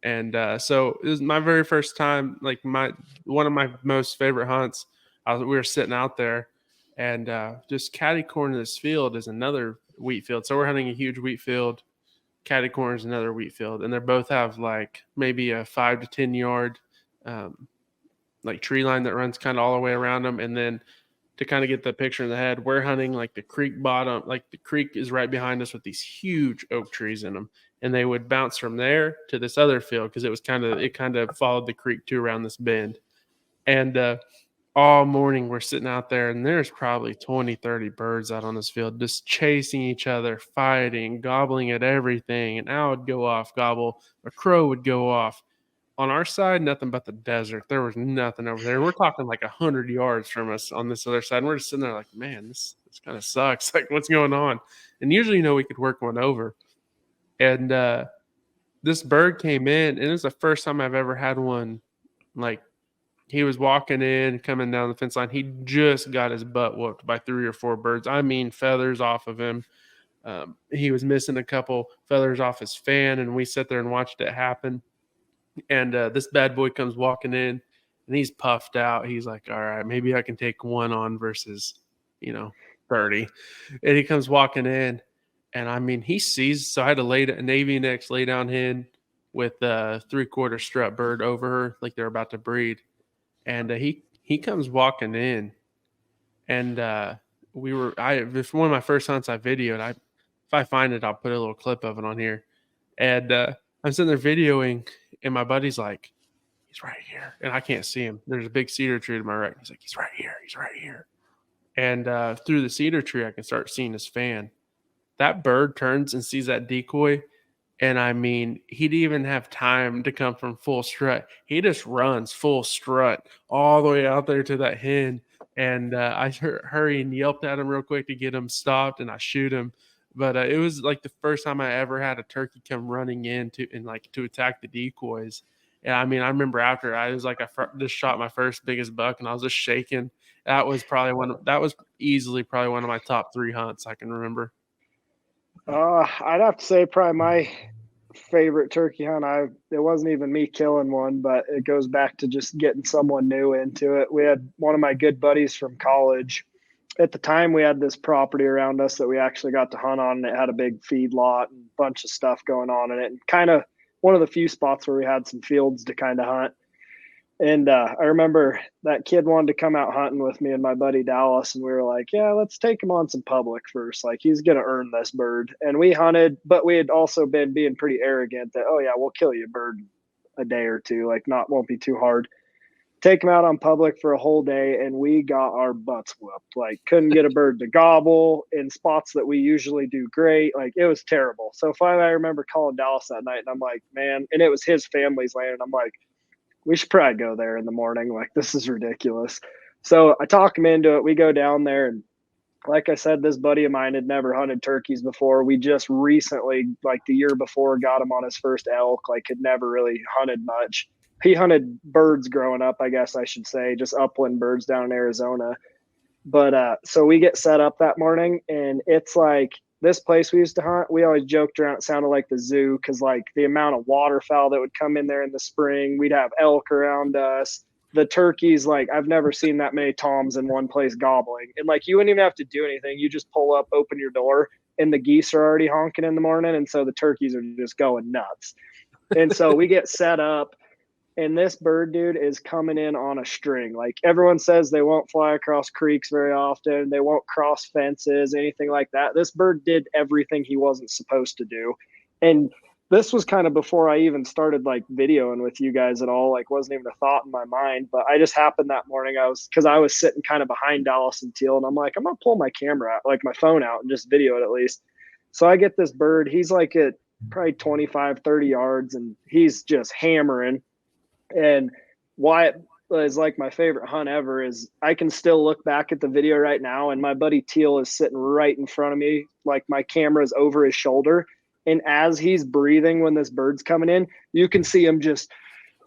And so it was my very first time, like one of my most favorite hunts. We were sitting out there, and just catty corner of this field is another wheat field. So we're hunting a huge wheat field. Catty corner is another wheat field, and they both have like maybe a 5 to 10 yard like tree line that runs kind of all the way around them. And then to kind of get the picture in the head, we're hunting like the creek bottom, like the creek is right behind us with these huge oak trees in them, and they would bounce from there to this other field because it kind of followed the creek too around this bend. And all morning we're sitting out there, and there's probably 20, 30 birds out on this field just chasing each other, fighting, gobbling at everything. An owl would go off, gobble, a crow would go off. On our side, nothing but the desert. There was nothing over there. We're talking like 100 yards from us on this other side. And we're just sitting there like, man, this kind of sucks. Like, what's going on? And usually, we could work one over. And this bird came in, and it was the first time I've ever had one. Like, he was walking in, coming down the fence line. He just got his butt whooped by 3 or 4 birds. I mean, feathers off of him. He was missing a couple feathers off his fan, and we sat there and watched it happen. And this bad boy comes walking in, and he's puffed out. He's like, all right, maybe I can take one on versus, 30. And he comes walking in, and I mean, he sees. So I had a Navy Nex lay down hen with a 3/4 strut bird over her, like they're about to breed. And he comes walking in, and it's one of my first hunts I videoed. If I find it, I'll put a little clip of it on here. And I'm sitting there videoing, and my buddy's like, he's right here. And I can't see him. There's a big cedar tree to my right. He's like, he's right here. He's right here. And through the cedar tree, I can start seeing his fan. That bird turns and sees that decoy. And I mean, he didn't even have time to come from full strut. He just runs full strut all the way out there to that hen. And I hurry and yelped at him real quick to get him stopped, and I shoot him. But it was like the first time I ever had a turkey come running in to attack the decoys. And I mean, I remember after I was like, just shot my first biggest buck, and I was just shaking. That was easily probably one of my top 3 hunts I can remember. I'd have to say probably my favorite turkey hunt. It wasn't even me killing one, but it goes back to just getting someone new into it. We had one of my good buddies from college. At the time, we had this property around us that we actually got to hunt on, and it had a big feed lot and a bunch of stuff going on in it, and kind of one of the few spots where we had some fields to kind of hunt. And I remember that kid wanted to come out hunting with me and my buddy Dallas, and we were like, yeah, let's take him on some public first. Like, he's going to earn this bird. And we hunted, but we had also been being pretty arrogant that, oh, yeah, we'll kill you a bird a day or two. Like, won't be too hard. Take him out on public for a whole day, and we got our butts whooped. Like, couldn't get a bird to gobble in spots that we usually do great. Like, it was terrible. So finally, I remember calling Dallas that night, and I'm like, man, and it was his family's land. And I'm like, we should probably go there in the morning. Like, this is ridiculous. So I talk him into it. We go down there, and like I said, this buddy of mine had never hunted turkeys before. We just recently, like the year before, got him on his first elk, like had never really hunted much. He hunted birds growing up, I guess I should say, just upland birds down in Arizona. But so we get set up that morning, and it's like this place we used to hunt. We always joked around. It sounded like the zoo because like the amount of waterfowl that would come in there in the spring. We'd have elk around us. The turkeys, like I've never seen that many toms in one place gobbling. And like you wouldn't even have to do anything. You just pull up, open your door, and the geese are already honking in the morning. And so the turkeys are just going nuts. And so we get set up. And this bird, dude, is coming in on a string. Like everyone says they won't fly across creeks very often. They won't cross fences, anything like that. This bird did everything he wasn't supposed to do. And this was kind of before I even started like videoing with you guys at all. Like wasn't even a thought in my mind. But I just happened that morning. Because I was sitting kind of behind Dallas and Teal. And I'm like, I'm going to pull my camera out, like my phone out and just video it at least. So I get this bird. He's like at probably 25, 30 yards. And he's just hammering. And why it is like my favorite hunt ever is I can still look back at the video right now, and my buddy Teal is sitting right in front of me, like my camera's over his shoulder. And as he's breathing when this bird's coming in, you can see him just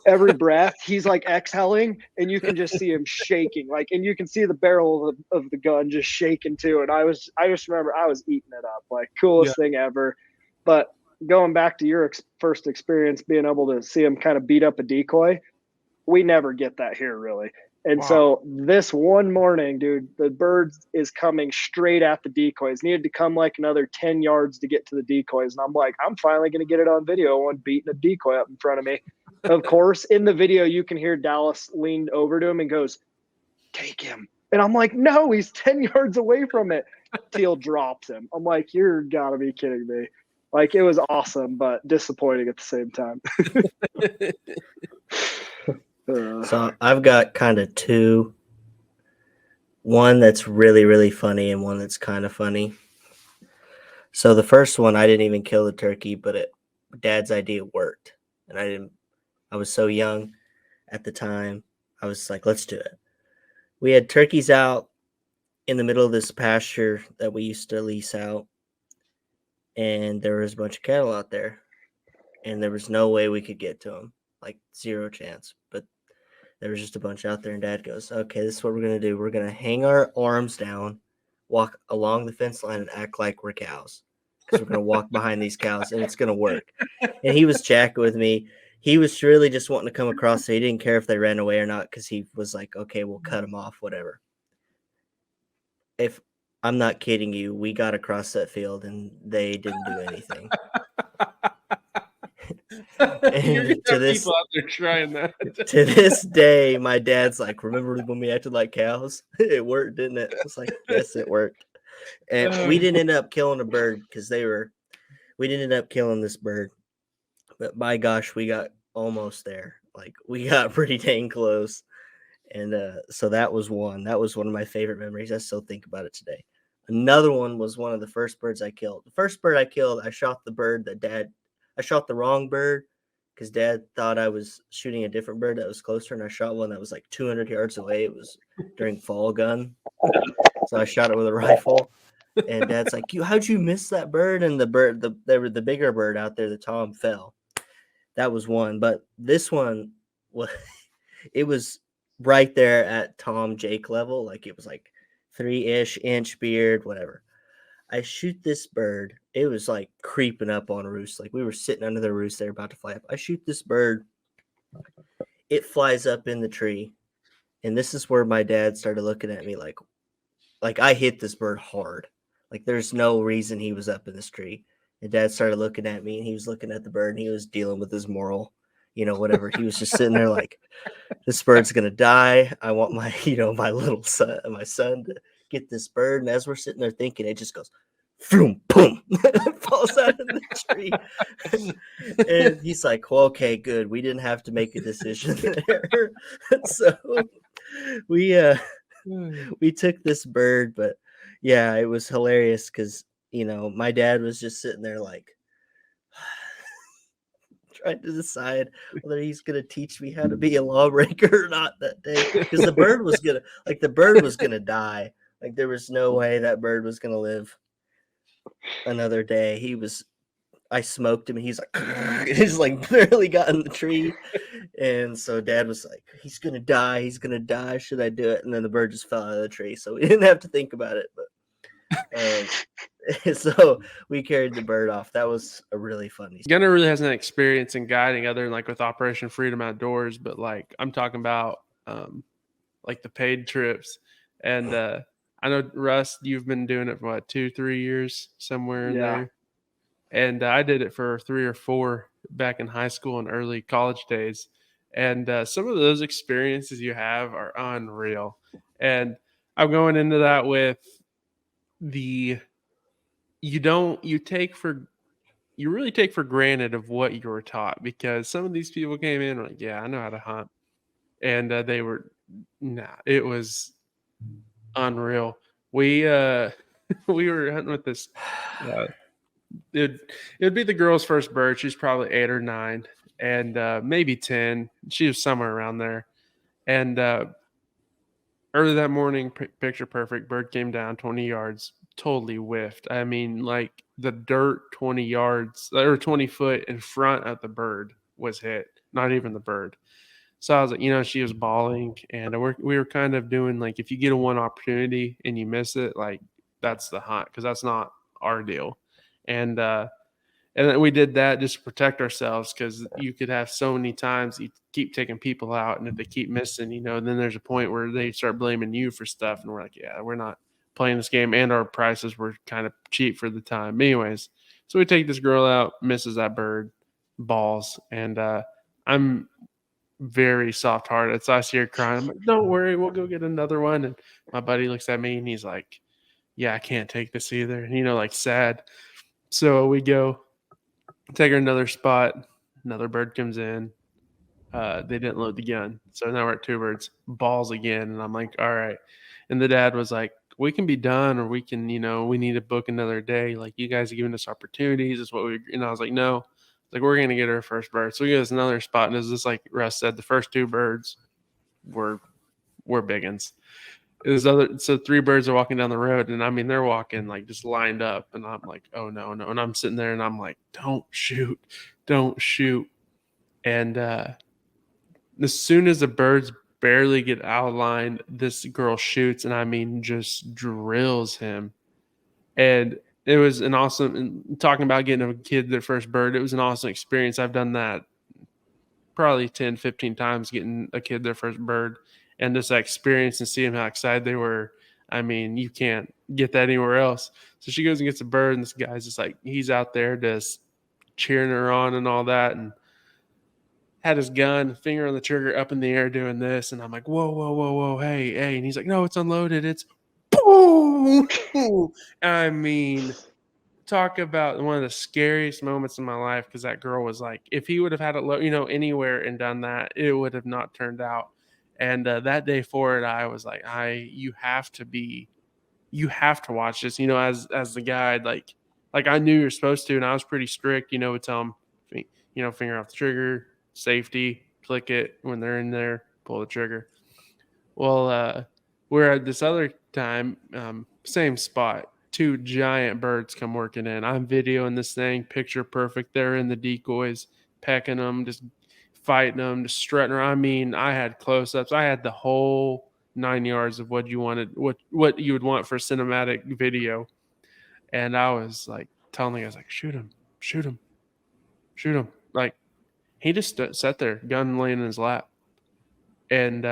every breath, he's like exhaling, and you can just see him shaking, like, and you can see the barrel of the gun just shaking too. And I just remember I was eating it up, like coolest thing ever. But going back to your first experience, being able to see him kind of beat up a decoy, we never get that here really. And so this one morning, dude, the bird is coming straight at the decoys. Needed to come like another 10 yards to get to the decoys. And I'm like, I'm finally going to get it on video. One beating a decoy up in front of me. Of course, in the video, you can hear Dallas leaned over to him and goes, take him. And I'm like, no, he's 10 yards away from it. Teal drops him. I'm like, you're gotta be kidding me. Like, it was awesome, but disappointing at the same time. So I've got kind of two. One that's really, really funny and one that's kind of funny. So the first one, I didn't even kill the turkey, but Dad's idea worked. And I was so young at the time. I was like, let's do it. We had turkeys out in the middle of this pasture that we used to lease out. And there was a bunch of cattle out there, and there was no way we could get to them, like zero chance. But there was just a bunch out there, and Dad goes, okay, this is what we're going to do. We're going to hang our arms down, walk along the fence line, and act like we're cows. because we're going to walk behind these cows and it's going to work. And he was chatting with me. He was really just wanting to come across. So he didn't care if they ran away or not because he was like, okay, we'll cut them off, whatever. If I'm not kidding you, we got across that field and they didn't do anything. You're gonna to have this people out there trying that. to this day, my dad's like, remember when we acted like cows? It worked, didn't it? It's like, yes, it worked. And we didn't end up killing a bird because we didn't end up killing this bird. But by gosh, we got almost there. Like we got pretty dang close. And so that was one. That was one of my favorite memories. I still think about it today. Another one was one of the first birds I killed. The first bird I killed, I shot the bird I shot the wrong bird because Dad thought I was shooting a different bird that was closer, and I shot one that was like 200 yards away. It was during fall gun. So I shot it with a rifle. And Dad's like, how'd you miss that bird? And the bigger bird out there, the Tom, fell. That was one. But this one, it was right there at Tom Jake level. Like it was like 3-ish inch beard, whatever. I shoot this bird. It was like creeping up on a roost. Like we were sitting under the roost. They're about to fly up. I shoot this bird. It flies up in the tree. And this is where my dad started looking at me like I hit this bird hard. Like there's no reason he was up in this tree. And Dad started looking at me and he was looking at the bird and he was dealing with his moral, whatever. He was just sitting there like, this bird's going to die. I want my, my little son, my son to get this bird. And as we're sitting there thinking, it just goes, boom, boom, falls out of the tree. And he's like, well, okay, good. We didn't have to make a decision there. So we took this bird, but yeah, it was hilarious because, my dad was just sitting there like trying to decide whether he's going to teach me how to be a lawbreaker or not that day. Because the bird was going to die. Like there was no way that bird was going to live another day. I smoked him and he's like barely got in the tree. And so Dad was like, he's going to die. Should I do it? And then the bird just fell out of the tree. So we didn't have to think about it. But so we carried the bird off. That was a really funny. Gunner really has an experience in guiding other than like with Operation Freedom Outdoors, but like I'm talking about like the paid trips. And I know, Russ, you've been doing it for what, 2-3 years, somewhere in there. And I did it for 3 or 4 back in high school and early college days. And some of those experiences you have are unreal. And I'm going into that with you really take for granted of what you were taught, because some of these people came in like, yeah, I know how to hunt. And it was unreal. We we were hunting with this it would be the girl's first bird. She's probably 8 or 9 and maybe 10. She was somewhere around there. And early that morning, picture perfect, bird came down 20 yards, totally whiffed. I mean, like the dirt 20 yards or 20 foot in front of the bird was hit, not even the bird. So I was like, she was bawling, and we were kind of doing like, if you get a one opportunity and you miss it, like that's the hunt, because that's not our deal. And then we did that just to protect ourselves, because you could have so many times you keep taking people out, and if they keep missing, then there's a point where they start blaming you for stuff, and we're like, yeah, we're not playing this game, and our prices were kind of cheap for the time. Anyways, so we take this girl out, misses that bird, balls, and I'm very soft-hearted. So I see her crying. I'm like, don't worry, we'll go get another one. And my buddy looks at me and he's like, yeah, I can't take this either. And, like sad. So we go take her another spot. Another bird comes in. They didn't load the gun. So now we're at 2 birds. Balls again. And I'm like, all right. And the dad was like, we can be done, or we can, we need to book another day. Like, you guys are giving us opportunities. Is what and I was like, no. Like, we're going to get our first bird. So we get us another spot. And it's just like Russ said, the first 2 birds were big ones. So 3 birds are walking down the road. And I mean, they're walking like just lined up. And I'm like, oh, no. And I'm sitting there and I'm like, don't shoot. And as soon as the birds barely get out of line, this girl shoots. And I mean, just drills him. And it was an awesome, and talking about getting a kid their first bird, it was an awesome experience. I've done that probably 10, 15 times, getting a kid their first bird, and just that experience and seeing how excited they were. I mean, you can't get that anywhere else. So she goes and gets a bird, and this guy's just like, he's out there just cheering her on and all that, and had his gun, finger on the trigger, up in the air doing this. And I'm like, whoa, whoa, whoa, whoa, hey, hey. And he's like, no, it's unloaded. It's boom. I mean, talk about one of the scariest moments in my life, because that girl was like, if he would have had it anywhere and done that, it would have not turned out. And that day forward, I was like, you have to watch this, as the guide, like I knew you're supposed to, and I was pretty strict, would tell him, finger off the trigger, safety, click it when they're in there, pull the trigger. Well, we're at this other time, same spot, 2 giant birds come working in. I'm videoing this thing, picture perfect. They're in the decoys, pecking them, just fighting them, just strutting around. I mean, I had close-ups. I had the whole 9 yards of what you wanted, what you would want for cinematic video. And I was like telling the guys, like, shoot him, shoot him, shoot him. Like, he just sat there, gun laying in his lap. And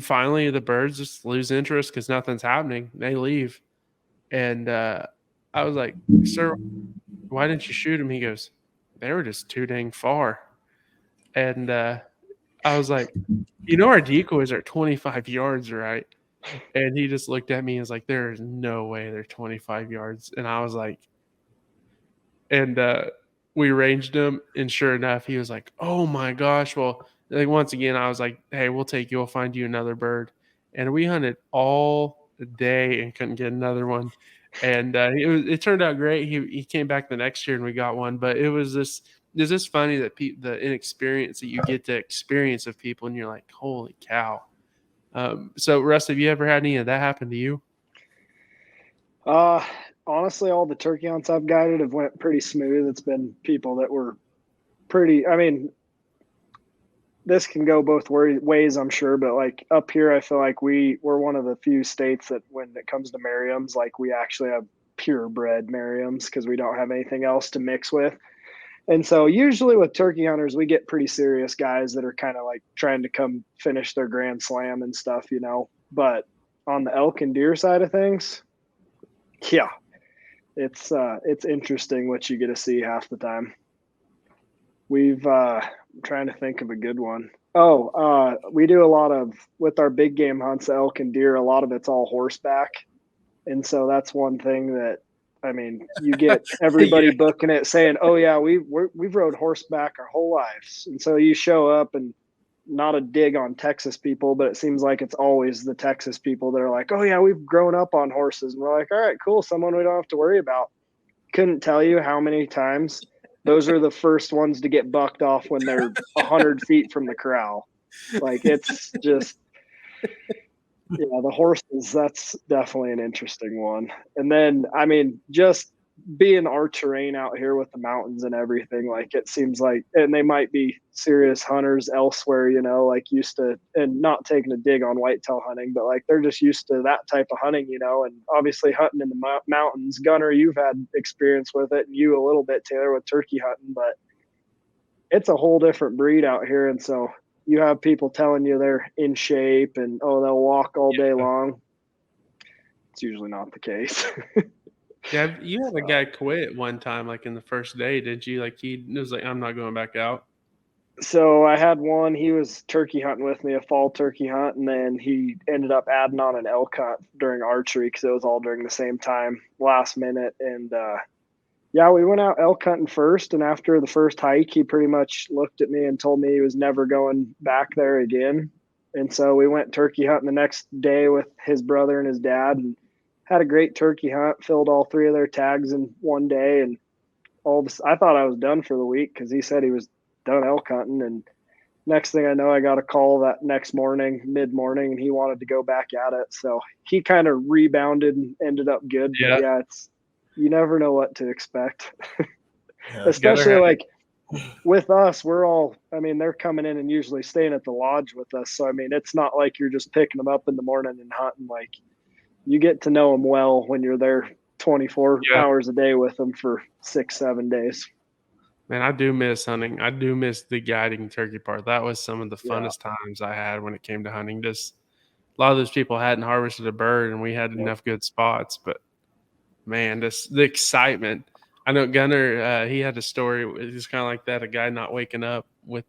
finally, the birds just lose interest because nothing's happening. They leave. And I was like, sir, why didn't you shoot him? He goes, they were just too dang far. And I was like, our decoys are 25 yards, right? And he just looked at me and was like, there is no way they're 25 yards. And I was like, and we ranged him. And sure enough, he was like, oh my gosh. Well, like, once again, I was like, hey, we'll take you. We'll find you another bird. And we hunted all day and couldn't get another one. And it turned out great. He came back the next year and we got one. But it was just funny that the inexperience that you get to experience of people, and you're like, holy cow. So Russ, have you ever had any of that happen to you? Honestly, all the turkey hunts I've guided have went pretty smooth. It's been people that were pretty, I mean, this can go both ways, I'm sure, but like up here, I feel like we're one of the few states that when it comes to Merriams, like we actually have purebred Merriams because we don't have anything else to mix with. And so usually with turkey hunters, we get pretty serious guys that are kind of like trying to come finish their Grand Slam and stuff, But on the elk and deer side of things, yeah, it's interesting what you get to see half the time. I'm trying to think of a good one. We do a lot of, with our big game hunts, elk and deer, a lot of it's all horseback. And so that's one thing that, I mean, you get everybody booking it saying, oh yeah, we've rode horseback our whole lives. And so you show up, and not a dig on Texas people, but it seems like it's always the Texas people that are like, oh yeah, we've grown up on horses. And we're like, all right, cool. Someone we don't have to worry about. Couldn't tell you how many times those are the first ones to get bucked off when they're 100 feet from the corral. Like, it's just, the horses, that's definitely an interesting one. And then, I mean, just being our terrain out here with the mountains and everything, like, it seems like, and they might be serious hunters elsewhere, like used to, and not taking a dig on whitetail hunting, but like they're just used to that type of hunting, and obviously hunting in the mountains. Gunner, you've had experience with it, and you a little bit, Taylor, with turkey hunting, but it's a whole different breed out here. And so you have people telling you they're in shape and, they'll walk all day long. It's usually not the case. Yeah, you had a guy quit one time, like in the first day, did you? Like, he was like, I'm not going back out. So I had one, he was turkey hunting with me, a fall turkey hunt, and then he ended up adding on an elk hunt during archery because it was all during the same time, last minute. And we went out elk hunting first, and after the first hike, he pretty much looked at me and told me he was never going back there again. And so we went turkey hunting the next day with his brother and his dad, and had a great turkey hunt, filled all 3 of their tags in one day. And I thought I was done for the week because he said he was done elk hunting. And next thing I know, I got a call that next morning, mid-morning, and he wanted to go back at it. So he kind of rebounded and ended up good. Yeah. But you never know what to expect. Especially like with us, they're coming in and usually staying at the lodge with us. So, I mean, it's not like you're just picking them up in the morning and hunting. Like, you get to know them well when you're there 24 Yeah. hours a day with them for 6-7 days. Man, I do miss hunting. I do miss the guiding turkey part. That was some of the Yeah. funnest times I had when it came to hunting. Just a lot of those people hadn't harvested a bird, and we had enough good spots. But man, just the excitement. I know Gunner. He had a story. It was kind of like that. A guy not waking up with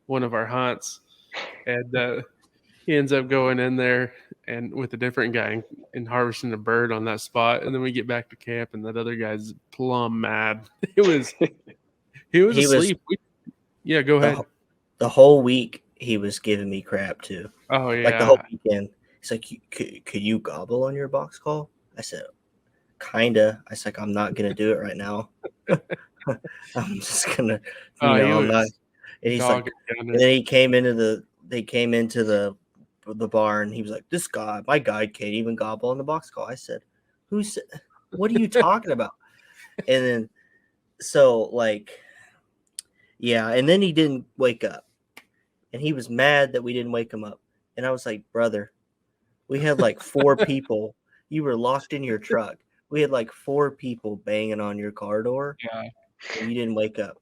one of our hunts, and he ends up going in there and with a different guy and harvesting a bird on that spot. And then we get back to camp, and that other guy's plumb mad. He was asleep. Yeah, go ahead. The whole week he was giving me crap too. Oh yeah, Like the whole weekend. He's like, could you gobble on your box call? I said, kinda. I was like, I'm not gonna do it right now. I'm just gonna, I'm not. And he's like, and then he came into the bar and he was like, this guy, my guide can't even gobble on the box call. I said, what are you talking about? And then, so like, yeah. And then he didn't wake up and he was mad that we didn't wake him up. And I was like, brother, we had like 4 people. You were locked in your truck. We had like 4 people banging on your car door. Yeah. And you didn't wake up.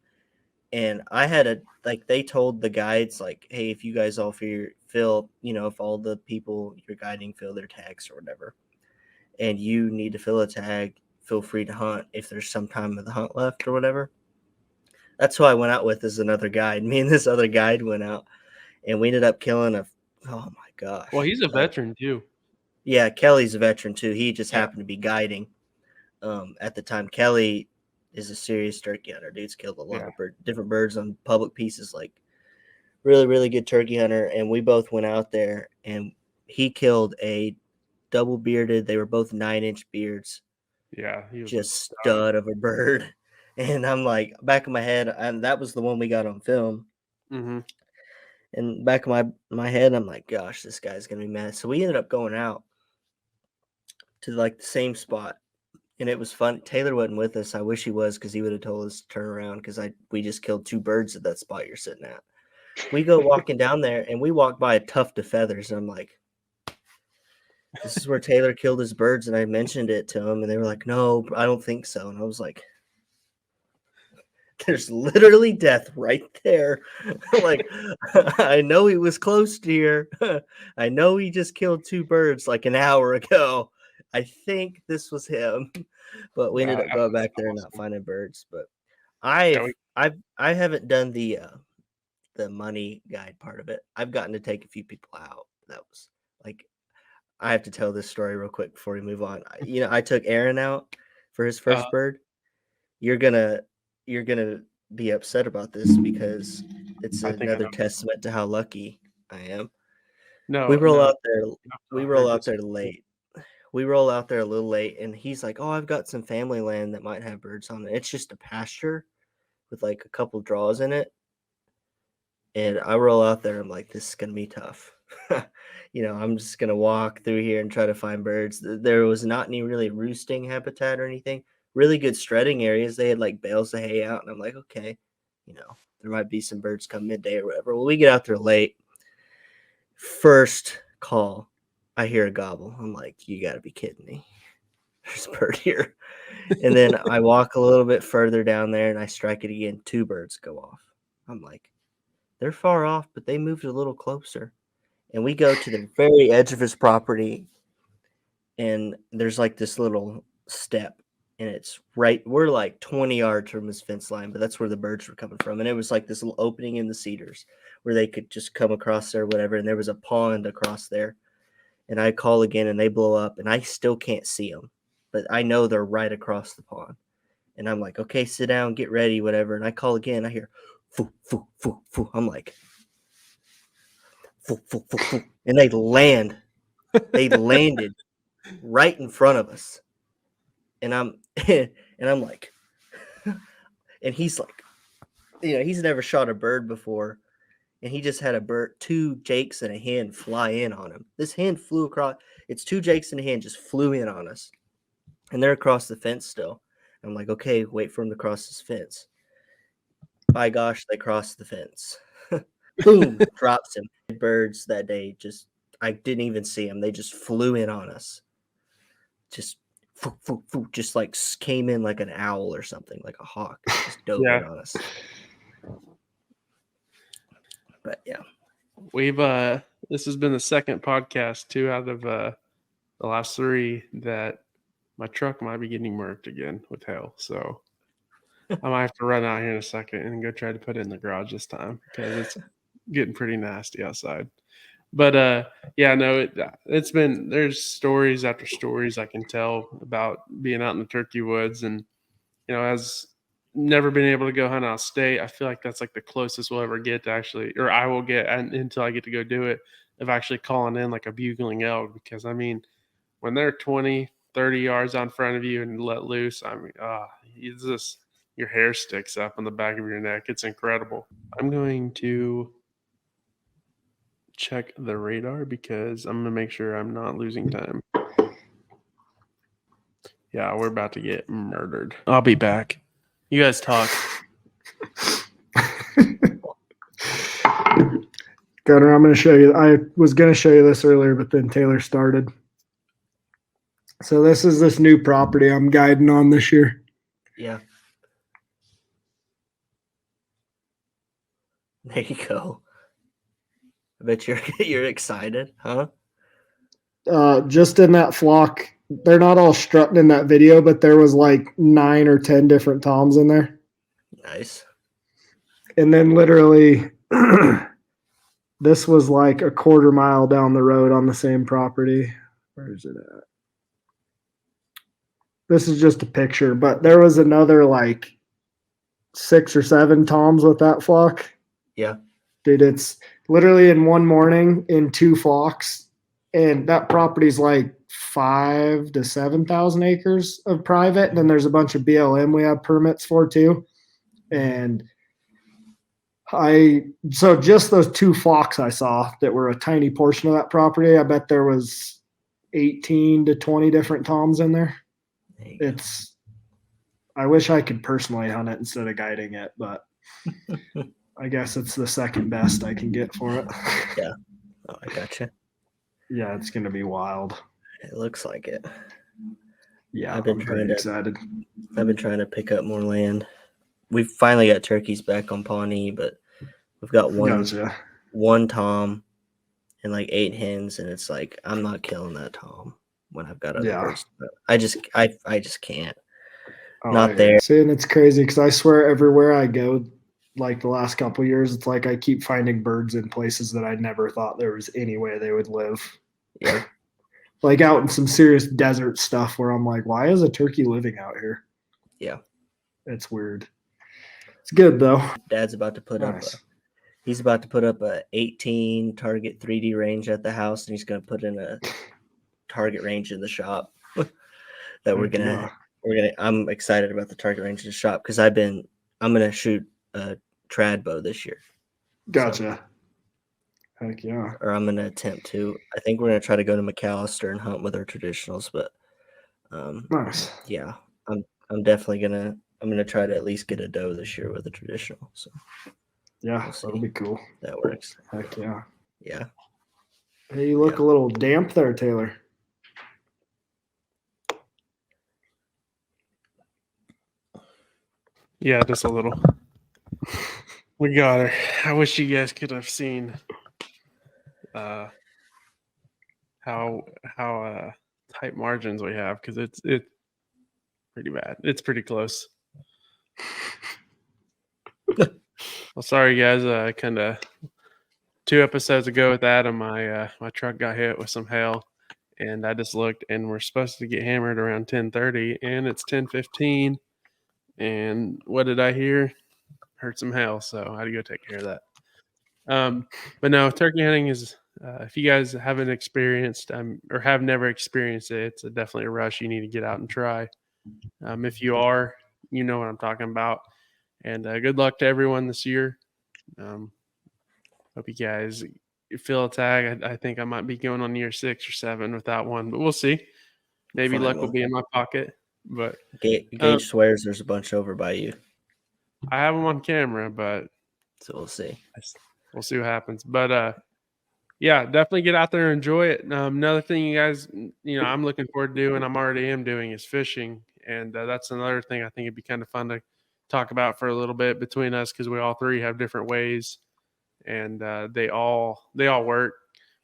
And I had they told the guides, like, hey, if you guys all fill, if all the people you're guiding fill their tags or whatever, and you need to fill a tag, feel free to hunt if there's some time of the hunt left or whatever. That's who I went out with as another guide. Me and this other guide went out, and we ended up killing oh my gosh. Well, he's a veteran too. Yeah, Kelly's a veteran too. He just happened to be guiding at the time. Kelly is a serious turkey hunter. Dude's killed a lot of different birds on public pieces, like really, really good turkey hunter. And we both went out there, and he killed a double bearded. They were both 9-inch beards. Yeah, he was just stud of a bird. And I'm like, back of my head, and that was the one we got on film. Mm-hmm. And back of my head, I'm like, gosh, this guy's gonna be mad. So we ended up going out to like the same spot. And it was fun. Taylor wasn't with us. I wish he was, because he would have told us to turn around, because we just killed 2 birds at that spot you're sitting at. We go walking down there, and we walk by a tuft of feathers. And I'm like, this is where Taylor killed his birds. And I mentioned it to him, and they were like, no, I don't think so. And I was like, there's literally death right there. Like, I know he was close to here. I know he just killed 2 birds like an hour ago. I think this was him, but we ended up going back there and not finding birds. But I haven't done the money guide part of it. I've gotten to take a few people out. That was like, I have to tell this story real quick before we move on. I took Aaron out for his first bird. You're gonna be upset about this, because it's another testament to how lucky I am. No, we roll out there. We roll out there late. We roll out there a little late, and he's like, oh, I've got some family land that might have birds on it. It's just a pasture with like a couple draws in it. And I roll out there. I'm like, this is going to be tough. I'm just going to walk through here and try to find birds. There was not any really roosting habitat or anything. Really good strutting areas. They had like bales of hay out. And I'm like, okay, there might be some birds come midday or whatever. Well, we get out there late. First call, I hear a gobble. I'm like, you got to be kidding me. There's a bird here. And then I walk a little bit further down there, and I strike it again. 2 birds go off. I'm like, they're far off, but they moved a little closer. And we go to the very edge of his property, and there's like this little step, and it's we're like 20 yards from his fence line, but that's where the birds were coming from. And it was like this little opening in the cedars where they could just come across there, whatever. And there was a pond across there. And I call again, and they blow up, and I still can't see them, but I know they're right across the pond. And I'm like, okay, sit down, get ready, whatever. And I call again. I hear, foo, foo, foo, foo. I'm like, foo, foo, foo, foo. And they land. They landed right in front of us. And I'm like, and he's like, he's never shot a bird before. And he just had 2 jakes and a hen fly in on him. This hen flew across. It's 2 jakes and a hen just flew in on us. And they're across the fence still. I'm like, okay, wait for him to cross this fence. By gosh, they crossed the fence. Boom, drops him. Birds that day, I didn't even see them. They just flew in on us. Just just like came in like an owl or something, like a hawk, just dove Yeah. in on us. But yeah, We've this has been the second podcast, 2 out of the last 3, that my truck might be getting murked again with hail. So I might have to run out here in a second and go try to put it in the garage this time because it's getting pretty nasty outside. But yeah, no, it's been, there's stories after stories I can tell about being out in the turkey woods, and as never been able to go hunt out of state, I feel like that's like the closest we'll ever get to actually, or I will get until I get to go do it, of actually calling in like a bugling elk. Because I mean, when they're 20, 30 yards on front of you and let loose, I mean, it's just, your hair sticks up on the back of your neck. It's incredible. I'm going to check the radar because I'm going to make sure I'm not losing time. Yeah, we're about to get murdered. I'll be back. You guys talk. Gunner, I'm going to show you. I was going to show you this earlier, but then Taylor started. So this is this new property I'm guiding on this year. yeah. There you go. I bet you're excited, huh? Just in that flock, they're not all strutting in that video, but there was like 9 or 10 different toms in there. Nice. And then literally this was like a quarter mile down the road on the same property. Where is it at? This is just a picture, but there was another like 6 or 7 toms with that flock. Yeah. Dude, it's literally in one morning in 2 flocks, and that property's like 5,000 to 7,000 acres of private, and then there's a bunch of BLM we have permits for too. And so just those 2 flocks I saw that were a tiny portion of that property, I bet there was 18 to 20 different toms in there. I wish I could personally hunt it instead of guiding it, but I guess it's the second best I can get for it. Yeah. Oh, I gotcha. Yeah, it's gonna be wild. It looks like it. Yeah, I've been excited. I've been trying to pick up more land. We've finally got turkeys back on Pawnee, but we've got one tom and like 8 hens, and it's like I'm not killing that tom when I've got other birds. I just can't. Not there. See, and it's crazy because I swear everywhere I go, like the last couple of years, it's like I keep finding birds in places that I never thought there was any way they would live. Yeah. Like out in some serious desert stuff where I'm like, why is a turkey living out here? Yeah. It's weird. It's good though. Dad's about to put he's about to put up a 18 target 3D range at the house, and he's going to put in a target range in the shop that I'm excited about the target range in the shop because I'm going to shoot a trad bow this year. Gotcha. Heck yeah. Or I'm going to attempt to. I think we're going to try to go to McAllister and hunt with our traditionals, but nice. Yeah, I'm definitely I'm gonna try to at least get a doe this year with a traditional. So yeah, that'll be cool. That works. Heck yeah. Yeah. Hey, you look a little damp there, Taylor. Yeah, just a little. We got her. I wish you guys could have seen how tight margins we have, because it's pretty bad. It's pretty close. Well, sorry guys. Kind of 2 episodes ago with Adam, my truck got hit with some hail, and I just looked, and we're supposed to get hammered around 10:30, and it's 10:15. And what did I hear? Heard some hail, so I had to go take care of that. But no, turkey hunting is, if you guys haven't experienced or have never experienced it, it's definitely a rush you need to get out and try. If you are, you know what I'm talking about. And good luck to everyone this year. Hope you guys fill a tag. I think I might be going on year 6 or 7 without one, but we'll see. Maybe luck will be in my pocket. But Gage swears there's a bunch over by you. I have them on camera, but so we'll see. We'll see what happens. But Yeah, definitely get out there and enjoy it. Another thing you guys, I'm looking forward to doing, I'm already am doing is fishing. And that's another thing I think it'd be kind of fun to talk about for a little bit between us because we all three have different ways and they all work.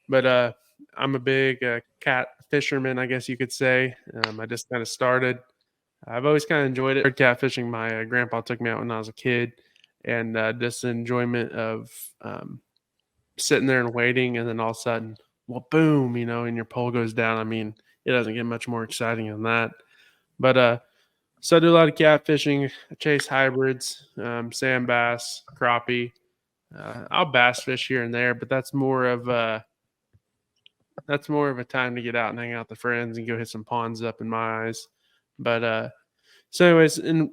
But I'm a big cat fisherman, I guess you could say. I just kind of started. I've always kind of enjoyed it. Cat fishing. My grandpa took me out when I was a kid, and just the enjoyment of sitting there and waiting, and then all of a sudden, well, boom, and your pole goes down. I mean, it doesn't get much more exciting than that. But so I do a lot of cat fishing. I chase hybrids, sand bass, crappie. I'll bass fish here and there, but that's more of a time to get out and hang out with the friends and go hit some ponds up in my eyes. But so anyways, and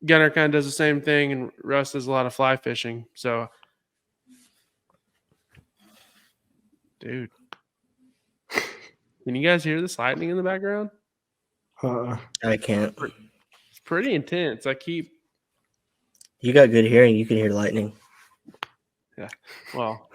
Gunner kind of does the same thing, and Russ does a lot of fly fishing. So, dude, can you guys hear this lightning in the background? I can't. It's pretty intense. You got good hearing. You can hear lightning. Yeah. Well,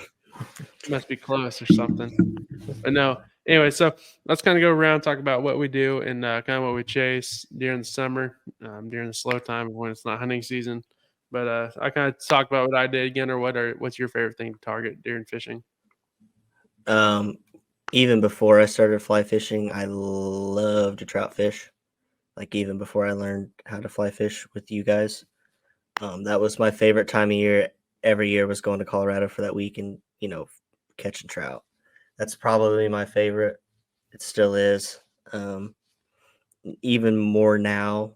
it must be close or something. But no. Anyway, so let's kind of go around, talk about what we do and kind of what we chase during the summer, during the slow time when it's not hunting season. But I kind of talk about what I did again, or what's your favorite thing to target during fishing? Even before I started fly fishing, I loved to trout fish. Like even before I learned how to fly fish with you guys, that was my favorite time of year. Every year was going to Colorado for that week and catching trout. That's probably my favorite. It still is. Even more now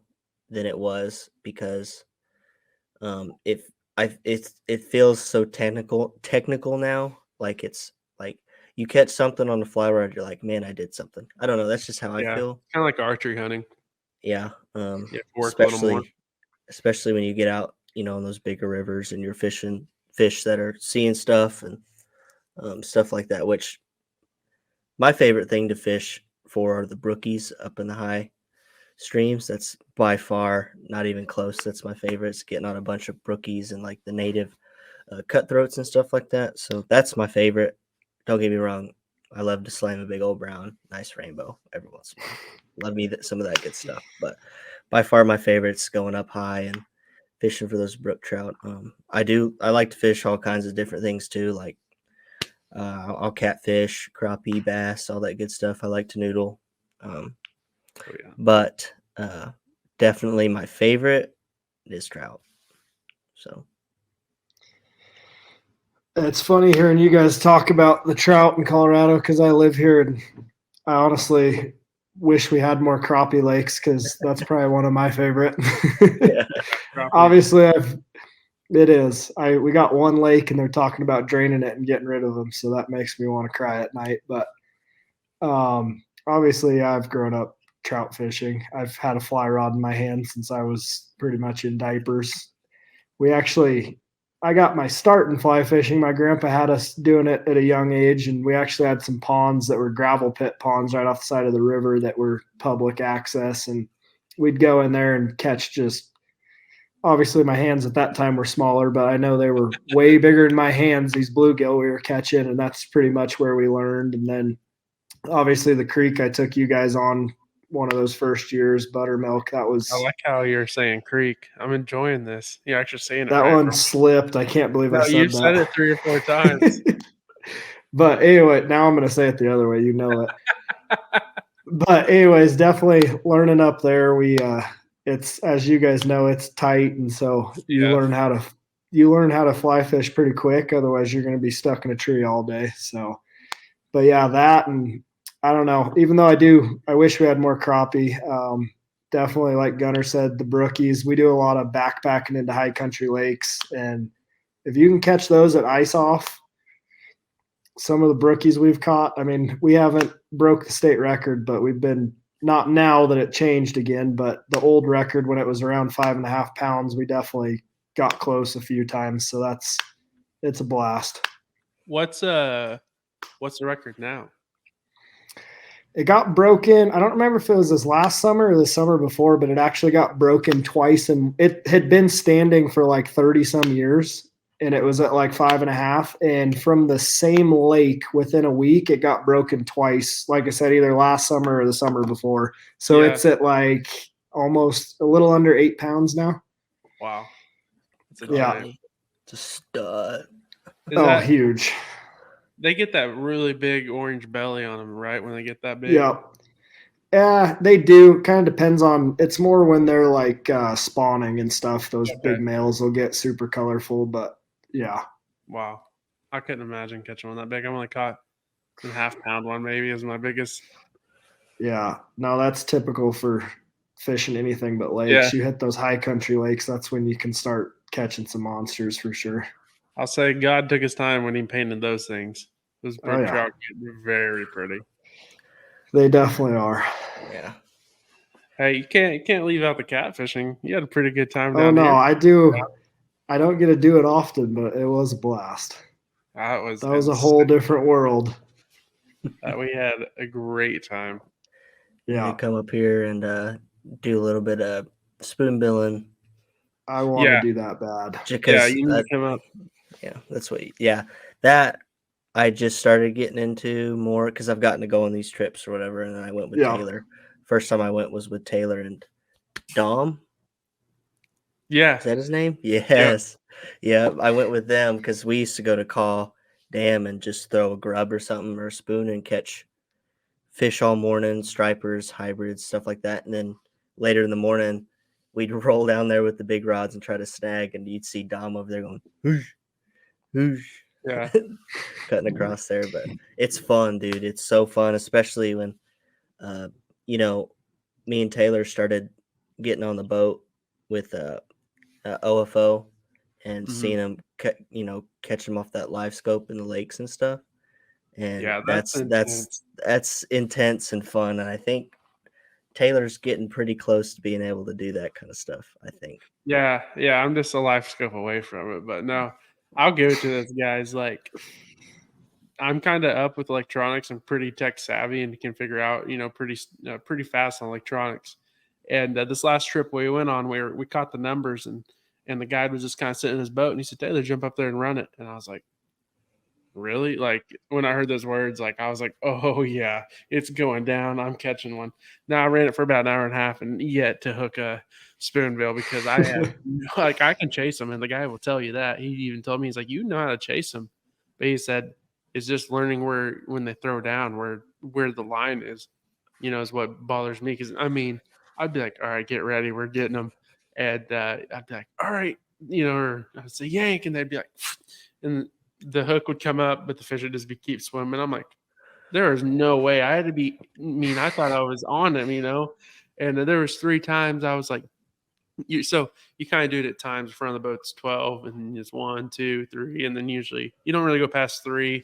than it was because it feels so technical now. Like it's like you catch something on the fly rod, you're like, man, I did something. I don't know. That's just how I feel. Kind of like archery hunting. Yeah. Work a little more. Especially when you get out, in those bigger rivers and you're fishing fish that are seeing stuff and stuff like that, which my favorite thing to fish for are the brookies up in the high streams. That's by far not even close. That's my favorite. It's getting on a bunch of brookies and like the native cutthroats and stuff like that. So that's my favorite. Don't get me wrong. I love to slam a big old brown, nice rainbow every once in a while. Love me some of that good stuff. But by far my favorite's going up high and fishing for those brook trout. I like to fish all kinds of different things too. Like I'll catfish, crappie, bass, all that good stuff. I like to noodle. But definitely my favorite is trout. So it's funny hearing you guys talk about the trout in Colorado because I live here and I honestly wish we had more crappie lakes because that's probably one of my favorite. yeah. Obviously, it is. We got one lake and they're talking about draining it and getting rid of them, so that makes me want to cry at night. But obviously, I've grown up trout fishing. I've had a fly rod in my hand since I was pretty much in diapers. I got my start in fly fishing. My grandpa had us doing it at a young age, and we actually had some ponds that were gravel pit ponds right off the side of the river that were public access, and we'd go in there and catch obviously my hands at that time were smaller, but I know they were way bigger than my hands, these bluegill we were catching, and that's pretty much where we learned. And then obviously the creek I took you guys on one of those first years, buttermilk. That was. I like how you're saying creek. I'm enjoying this. You're actually saying it. That right, one bro. slipped. I can't believe I said you've that. said it 3 or 4 times. But anyway, now I'm going to say it the other way. You know it. But anyways, definitely learning up there. It's, as you guys know, it's tight, and so you learn how to fly fish pretty quick. Otherwise, you're going to be stuck in a tree all day. So, but yeah, that, and I don't know. Even though I wish we had more crappie. Definitely, like Gunner said, the brookies. We do a lot of backpacking into high country lakes, and if you can catch those at ice off, some of the brookies we've caught. I mean, we haven't broke the state record, but we've been, not now that it changed again, but the old record when it was around 5.5 pounds, we definitely got close a few times. So it's a blast. What's the record now? It got broken. I don't remember if it was this last summer or the summer before, but it actually got broken twice, and it had been standing for like 30 some years. and it was at like 5.5. And from the same lake within a week, it got broken twice. Like I said, either last summer or the summer before. So Yeah. it's at like almost a little under 8 pounds now. Wow. It's a Yeah. giant. It's a stud. Huge. They get that really big orange belly on them, right? When they get that big. Yeah. Yeah, they do. Kind of depends on. It's more when they're like spawning and stuff. Those big males will get super colorful, but yeah. Wow, I couldn't imagine catching one that big. I've only caught a half-pound one, maybe, is my biggest. Yeah, no, that's typical for fishing anything but lakes. Yeah. You hit those high country lakes, that's when you can start catching some monsters for sure. I'll say God took his time when he painted those things. Those brook trout get very pretty. They definitely are. Yeah. Hey, you can't leave out the catfishing. You had a pretty good time Oh down no, here. I do. I don't get to do it often, but it was a blast. That was a whole different world. We had a great time. Yeah. You come up here and do a little bit of spoon billing. I want to do that bad. Yeah, you need to come up. Yeah, that's what. That I just started getting into more because I've gotten to go on these trips or whatever, and then I went with Taylor. First time I went was with Taylor and Dom. Yeah. Is that his name? Yes. Yeah, I went with them because we used to go to Call Dam and just throw a grub or something or a spoon and catch fish all morning, stripers, hybrids, stuff like that. And then later in the morning, we'd roll down there with the big rods and try to snag, and you'd see Dom over there going, whoosh, whoosh. Yeah. Cutting across there. But it's fun, dude. It's so fun, especially when, me and Taylor started getting on the boat with OFO and seeing them, catch them off that live scope in the lakes and stuff. And that's intense and fun. And I think Taylor's getting pretty close to being able to do that kind of stuff, I think. Yeah. I'm just a life scope away from it. But no, I'll give it to those guys. Like, I'm kind of up with electronics and pretty tech savvy and can figure out, pretty fast on electronics. And this last trip we went on, we caught the numbers and the guide was just kind of sitting in his boat and he said, Taylor, jump up there and run it. And I was like, really? Like, when I heard those words, like, I was like, oh yeah, it's going down. I'm catching one. Now I ran it for about an hour and a half and yet to hook a spoonbill because I had I can chase them. And the guy will tell you that. He even told me, he's like, you know how to chase them. But he said, it's just learning when they throw down, where the line is, is what bothers me. Cause I'd be like, all right, get ready. We're getting them. And I'd be like, all right, or I'd say yank. And they'd be like, and the hook would come up, but the fish would just keep swimming. I'm like, there is no way. I had to be, I thought I was on him, and there was 3 times I was like, you kind of do it at times. In front of the boat's 12 and it's 1, 2, 3. And then usually you don't really go past 3.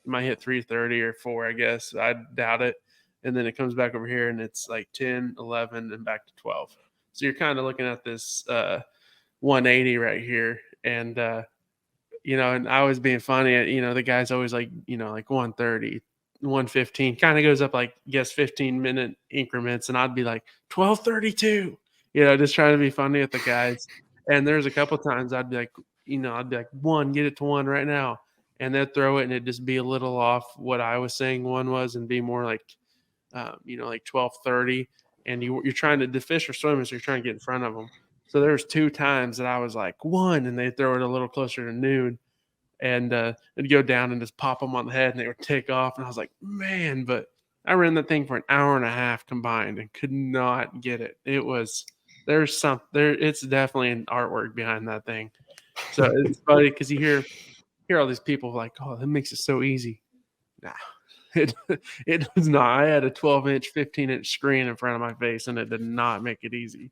You might hit 3:30 or 4, I guess. I doubt it. And then it comes back over here and it's like 10, 11 and back to 12. So you're kind of looking at this 180 right here. And, and I was being funny at, the guy's always like, like 130, 115, kind of goes up like, 15-minute increments. And I'd be like 12:32, just trying to be funny at the guys. And there's a couple times I'd be like, one, get it to 1 right now. And they'd throw it and it'd just be a little off what I was saying 1 was and be more like, like 12:30. And you're trying to, the fish are swimming, so you're trying to get in front of them. So there was 2 times that I was like 1, and they throw it a little closer to noon, and it'd go down and just pop them on the head, and they would take off. And I was like, man, but I ran that thing for an hour and a half combined and could not get it. It was it's definitely an artwork behind that thing. So it's funny because you hear all these people like, oh, that makes it so easy. Nah. It was not. I had a 12-inch, 15-inch screen in front of my face, and it did not make it easy.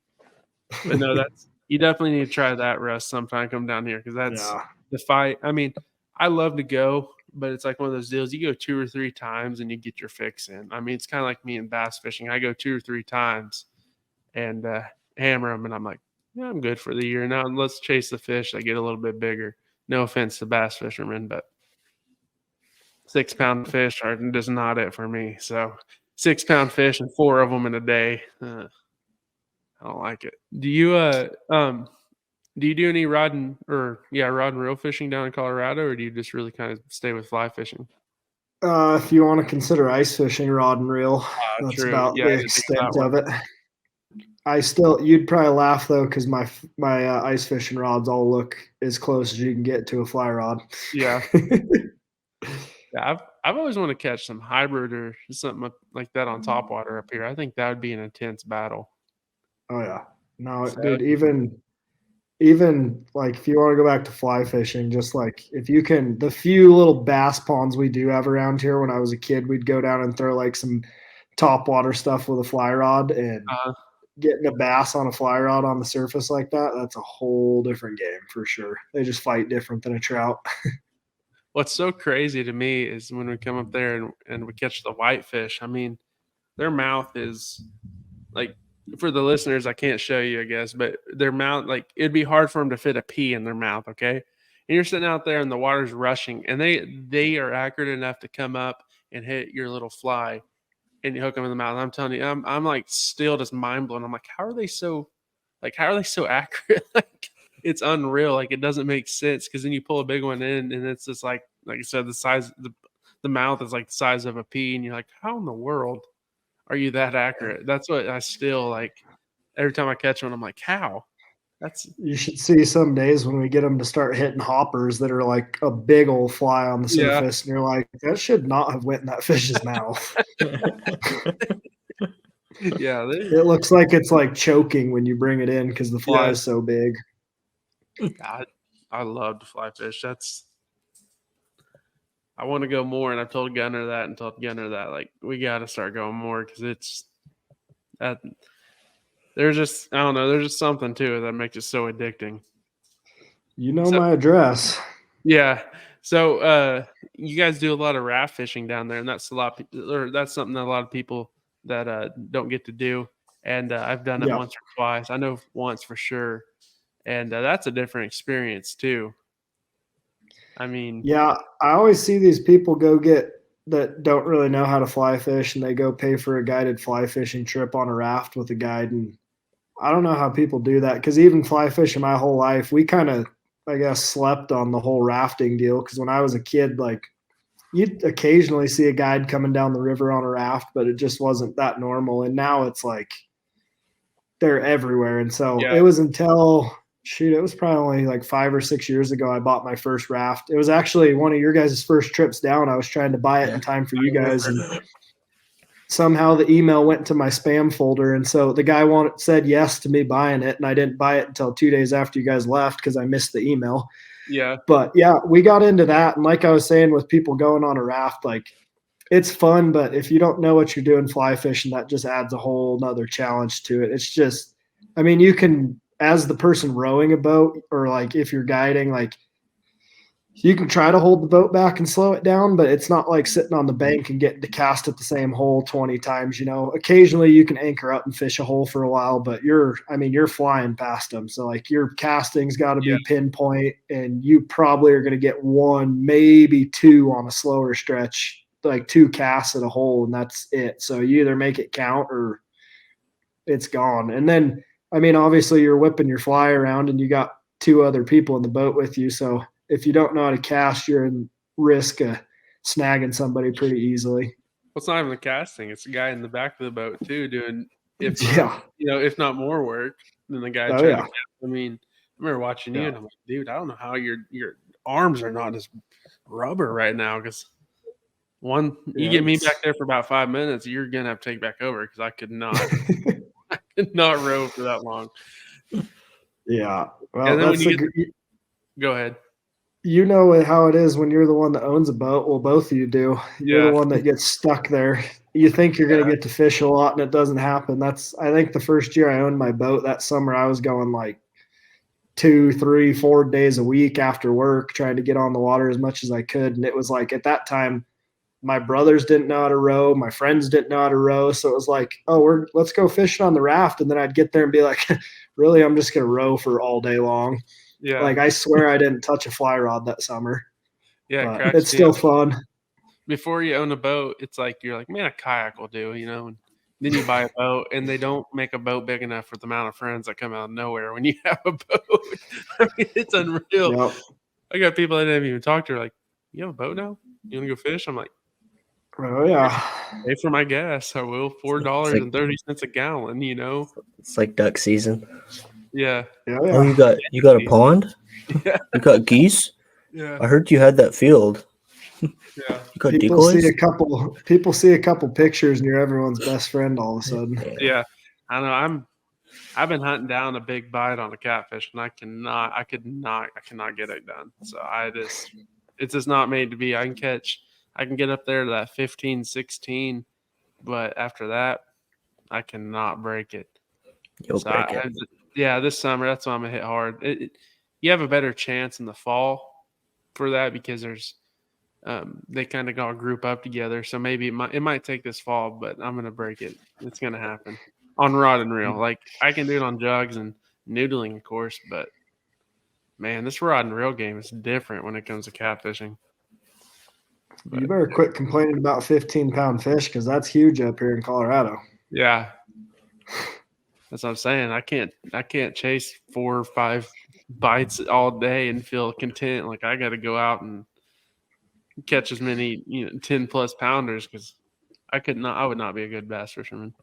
But no, you definitely need to try that, Russ, sometime. Come down here because that's the fight. I love to go, but it's like one of those deals. You go 2 or 3 times and you get your fix in. It's kind of like me in bass fishing. I go 2 or 3 times and hammer them, and I'm like, yeah, I'm good for the year. Now let's chase the fish that get a little bit bigger. No offense to bass fishermen, but 6-pound fish are just not it for me. So 6-pound fish and 4 of them in a day. I don't like it. Do you Do you do any rod and reel fishing down in Colorado, or do you just really kind of stay with fly fishing? If you want to consider ice fishing, rod and reel, that's True. about Yeah, the I didn't think extent that of it. You'd probably laugh though, because my ice fishing rods all look as close as you can get to a fly rod. Yeah. Yeah, I've always wanted to catch some hybrid or something like that on topwater up here. I think that would be an intense battle. Oh yeah, no, So, dude. Even like if you want to go back to fly fishing, just like if you can, the few little bass ponds we do have around here. When I was a kid, we'd go down and throw like some topwater stuff with a fly rod, and getting a bass on a fly rod on the surface like that, that's a whole different game for sure. They just fight different than a trout. what's so crazy to me is when we come up there and we catch the whitefish. I mean, their mouth is like, for the listeners, I can't show you, I guess, but their mouth, like, it'd be hard for them to fit a pea in their mouth. Okay. And you're sitting out there and the water's rushing, and they are accurate enough to come up and hit your little fly and you hook them in the mouth. I'm telling you, I'm like still just mind blown. I'm like, how are they so accurate? Like, it's unreal. Like, it doesn't make sense, because then you pull a big one in and it's just like I said, the size, the mouth is like the size of a pea, and you're like, how in the world are you that accurate? That's what I still like. Every time I catch one, I'm like, how? You should see some days when we get them to start hitting hoppers that are like a big old fly on the surface, and you're like, that should not have went in that fish's mouth. Yeah, it looks like it's like choking when you bring it in because the fly is so big. God, I love to fly fish. I want to go more, and I've told Gunner that like, we got to start going more, because it's that. There's just, I don't know, there's just something to it that makes it so addicting. You know my address. Yeah. So you guys do a lot of raft fishing down there, and that's that's something that a lot of people that don't get to do. And I've done it once or twice. I know once for sure. And that's a different experience too. I mean, yeah, I always see these people that don't really know how to fly fish, and they go pay for a guided fly fishing trip on a raft with a guide. And I don't know how people do that, because even fly fishing my whole life, we kind of, I guess, slept on the whole rafting deal. Because when I was a kid, like, you'd occasionally see a guide coming down the river on a raft, but it just wasn't that normal. And now it's like they're everywhere. And so it was until it was probably only like 5 or 6 years ago I bought my first raft. It was actually one of your guys' first trips down. I was trying to buy it in time for you guys, and somehow the email went to my spam folder. And so the guy said yes to me buying it, and I didn't buy it until 2 days after you guys left because I missed the email. Yeah. But yeah, we got into that. And like I was saying, with people going on a raft, like, it's fun, but if you don't know what you're doing fly fishing, that just adds a whole nother challenge to it. It's just, I mean, you can, as the person rowing a boat, or like if you're guiding, like, you can try to hold the boat back and slow it down, but it's not like sitting on the bank and getting to cast at the same hole 20 times. Occasionally you can anchor up and fish a hole for a while, but you're flying past them. So like, your casting's got to be pinpoint, and you probably are going to get 1, maybe 2 on a slower stretch, like 2 casts at a hole, and that's it. So you either make it count or it's gone. And then, I mean, obviously you're whipping your fly around and you got 2 other people in the boat with you. So if you don't know how to cast, you're in risk of snagging somebody pretty easily. Well, it's not even the casting; it's the guy in the back of the boat too, doing if not more work than the guy trying to cast. I mean, I remember watching you, and I'm like, dude, I don't know how your arms are not just rubber right now, because you get me back there for about 5 minutes, you're gonna have to take back over, because I could not row for that long. Yeah. Well, and then go ahead. You know how it is when you're the one that owns a boat. Well, both of you do. You're the one that gets stuck there. You think you're going to get to fish a lot, and it doesn't happen. I think the first year I owned my boat, that summer, I was going like 2, 3, 4 days a week after work, trying to get on the water as much as I could. And it was like, at that time, my brothers didn't know how to row. My friends didn't know how to row. So it was like, oh, let's go fishing on the raft. And then I'd get there and be like, really, I'm just going to row for all day long. Yeah. Like, I swear I didn't touch a fly rod that summer. Yeah. It's still fun. Before you own a boat, it's like, you're like, man, a kayak will do, and Then you buy a boat, and they don't make a boat big enough for the amount of friends that come out of nowhere when you have a boat. I mean, it's unreal. Yep. I got people I didn't even talk to. Like, you have a boat now? You want to go fish? I'm like, Oh yeah. pay for my gas. I will. $4.30 a gallon. You know? It's like duck season. Yeah. Yeah, Oh, yeah. you got a pond? Yeah. You got geese? Yeah. I heard you had that field. Yeah. You got People decoys? see a couple pictures and you're everyone's best friend all of a sudden. Yeah. I know. I've been hunting down a big bite on a catfish, and I cannot get it done. So it's just not made to be. I can get up there to that 15, 16, but after that, I cannot break it. You'll So break it. yeah, this summer, that's why I'm gonna hit hard. You have a better chance in the fall for that because there's they kind of all group up together. So maybe it might take this fall, but I'm gonna break it. It's gonna happen on rod and reel. Like I can do it on jugs and noodling, of course, but man, this rod and reel game is different when it comes to catfishing. You better quit complaining about 15-pound fish because that's huge up here in Colorado. Yeah, that's what I'm saying. I can't chase 4 or 5 bites all day and feel content. Like I got to go out and catch as many 10+ pounders because I would not be a good bass fisherman.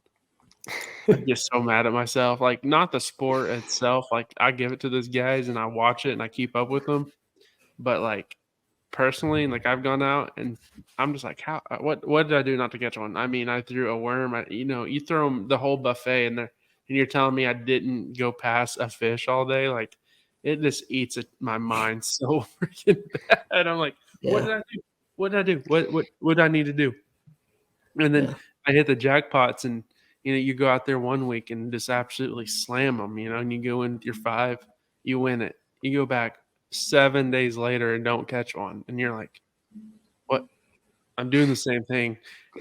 I get so mad at myself. Like not the sport itself. Like I give it to those guys and I watch it and I keep up with them. But like personally, like I've gone out and I'm just like, what did I do not to catch one? I mean, I threw a worm. You throw them the whole buffet in there, and you're telling me I didn't go past a fish all day. Like it just eats at my mind so freaking bad. I'm like, what did I do? What did I do? What did I need to do? And then I hit the jackpots, and you go out there one week and just absolutely slam them. And you go in with your 5, you win it. You go back 7 days later and don't catch one, and you're like, what? I'm doing the same thing.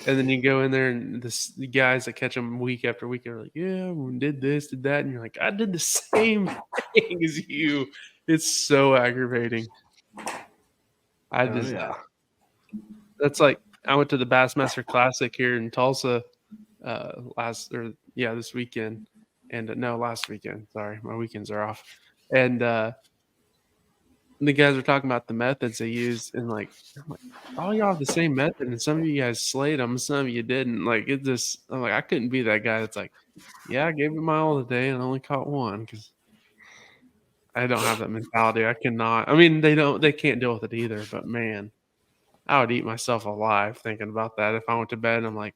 And then you go in there and the guys that catch them week after week are like, yeah, we did this, did that, and you're like, I did the same thing as you. It's so aggravating. That's like I went to the Bassmaster Classic here in Tulsa this weekend, and no, last weekend. Sorry, my weekends are off, and the guys were talking about the methods they used, and I'm like, all y'all have the same method, and some of you guys slayed them, some of you didn't. Like I'm like, I couldn't be that guy that's like, yeah, I gave it my all today and only caught one because I don't have that mentality. I cannot. I mean, they can't deal with it either. But man, I would eat myself alive thinking about that. If I went to bed and I'm like,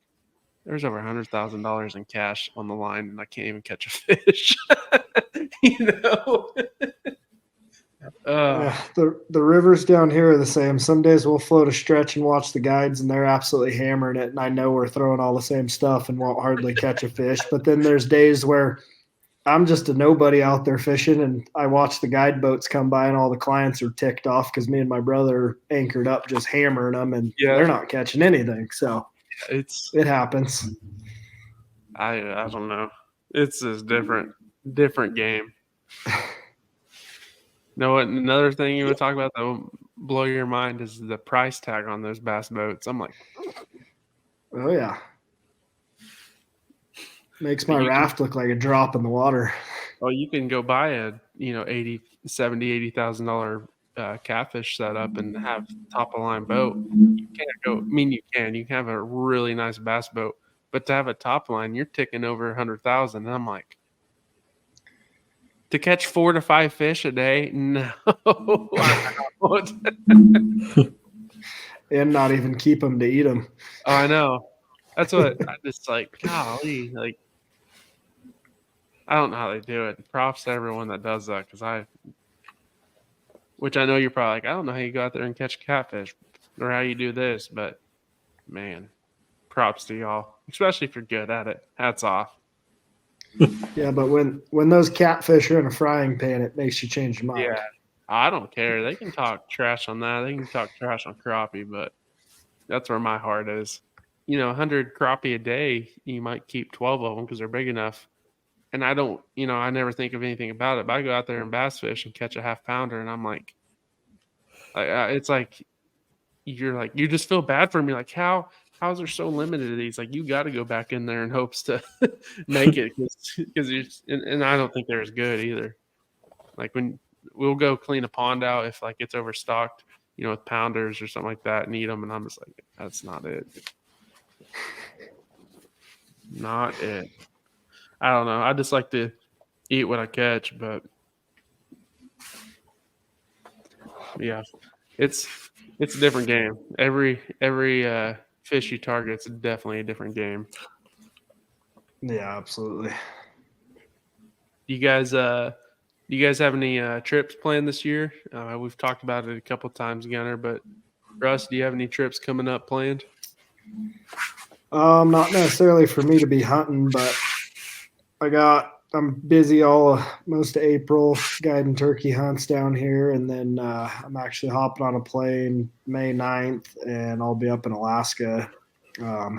there's over $100,000 in cash on the line and I can't even catch a fish. The rivers down here are the same. Some days we'll float a stretch and watch the guides, and they're absolutely hammering it. And I know we're throwing all the same stuff and won't hardly catch a fish. But then there's days where I'm just a nobody out there fishing, and I watch the guide boats come by, and all the clients are ticked off because me and my brother are anchored up, just hammering them, and they're not catching anything. So it happens. I don't know. It's this different game. No, another thing you would talk about that will blow your mind is the price tag on those bass boats. I'm like, oh yeah, makes my raft look like a drop in the water. Oh, you can go buy a $80,000 catfish setup and have top of line boat. You can't go. I mean, you can have a really nice bass boat, but to have a top line, you're ticking over 100,000. And I'm like, to catch 4 to 5 fish a day, no. And not even keep them to eat them. Oh, I know. That's what I just like. Golly, like I don't know how they do it. Props to everyone that does that which I know you're probably like, I don't know how you go out there and catch catfish or how you do this, but man, props to y'all, especially if you're good at it. Hats off. Yeah, but when those catfish are in a frying pan, it makes you change your mind. Yeah, I don't care. They can talk trash on that. They can talk trash on crappie, but that's where my heart is. 100 crappie a day, you might keep 12 of them because they're big enough. And I don't, I never think of anything about it. But I go out there and bass fish and catch a half pounder, and I'm like, it's like you just feel bad for me. Like, how how is there so limited of these? Like, you got to go back in there in hopes to make it because and I don't think they're as good either. Like, when we'll go clean a pond out if like it's overstocked, with pounders or something like that, and eat them, and I'm just like, that's not it. Not it. I don't know. I just like to eat what I catch, but yeah, it's a different game. Every fish you target's definitely a different game. Yeah, absolutely. Do you guys have any trips planned this year? We've talked about it a couple times, Gunner, but Russ, do you have any trips coming up planned? Not necessarily for me to be hunting, but I'm busy all most of April guiding turkey hunts down here, and then I'm actually hopping on a plane May 9th, and I'll be up in Alaska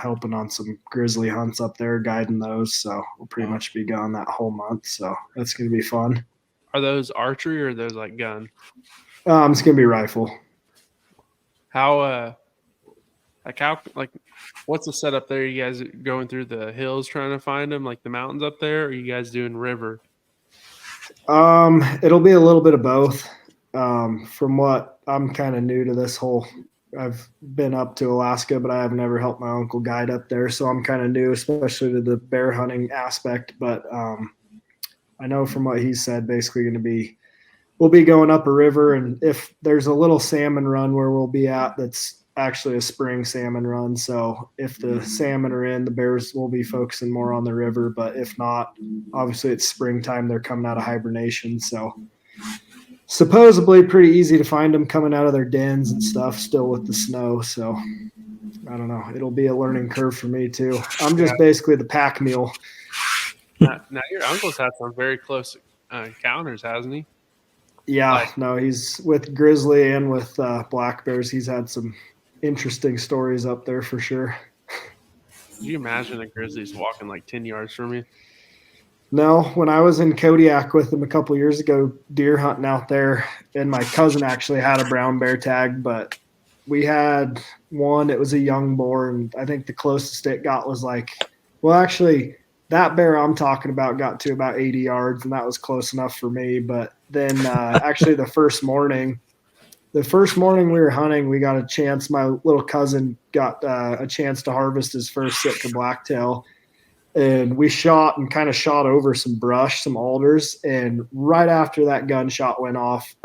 helping on some grizzly hunts up there, guiding those. So we'll pretty much be gone that whole month. So that's going to be fun. Are those archery or are those like gun? It's going to be rifle. How what's the setup there? You guys going through the hills trying to find them, like the mountains up there, or are you guys doing river? It'll be a little bit of both. From what I'm kind of new to this whole, I've been up to Alaska, but I have never helped my uncle guide up there. So I'm kind of new, especially to the bear hunting aspect. But I know from what he said, basically we'll be going up a river. And if there's a little salmon run where we'll be at, that's actually a spring salmon run. So if the salmon are in, the bears will be focusing more on the river. But if not, obviously it's springtime. They're coming out of hibernation. So supposedly pretty easy to find them coming out of their dens and stuff still with the snow. So I don't know. It'll be a learning curve for me too. I'm just basically the pack mule. Now your uncle's had some very close encounters, hasn't he? Yeah, no, he's with grizzly and with black bears. He's had some interesting stories up there for sure. Can you imagine a grizzly's walking like 10 yards from you? No, when I was in Kodiak with him a couple years ago, deer hunting out there, and my cousin actually had a brown bear tag, but we had one. It was a young boar, and I think the closest it got was actually, that bear I'm talking about got to about 80 yards, and that was close enough for me. But then actually the first morning we were hunting, we got a chance. My little cousin got a chance to harvest his first Sitka blacktail. And we shot over some brush, some alders. And right after that gunshot went off,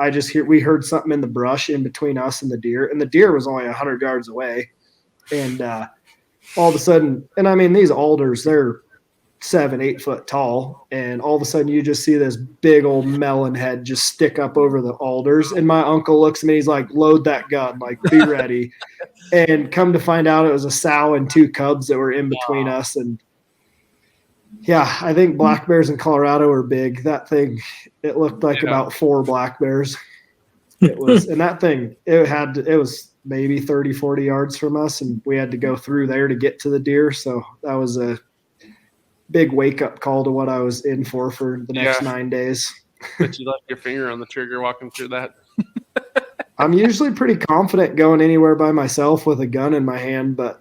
we heard something in the brush in between us and the deer. And the deer was only 100 yards away. And all of a sudden, and I mean, these alders, they're 7-8 foot tall. And all of a sudden you just see this big old melon head just stick up over the alders. And my uncle looks at me, he's like, load that gun, like be ready. And come to find out it was a sow and 2 cubs that were in between us. And yeah, I think black bears in Colorado are big. That thing, it looked like about 4 black bears. It was, and that thing, it was maybe 30, 40 yards from us, and we had to go through there to get to the deer. So that was a big wake up call to what I was in for the next 9 days. But you left your finger on the trigger walking through that. I'm usually pretty confident going anywhere by myself with a gun in my hand, but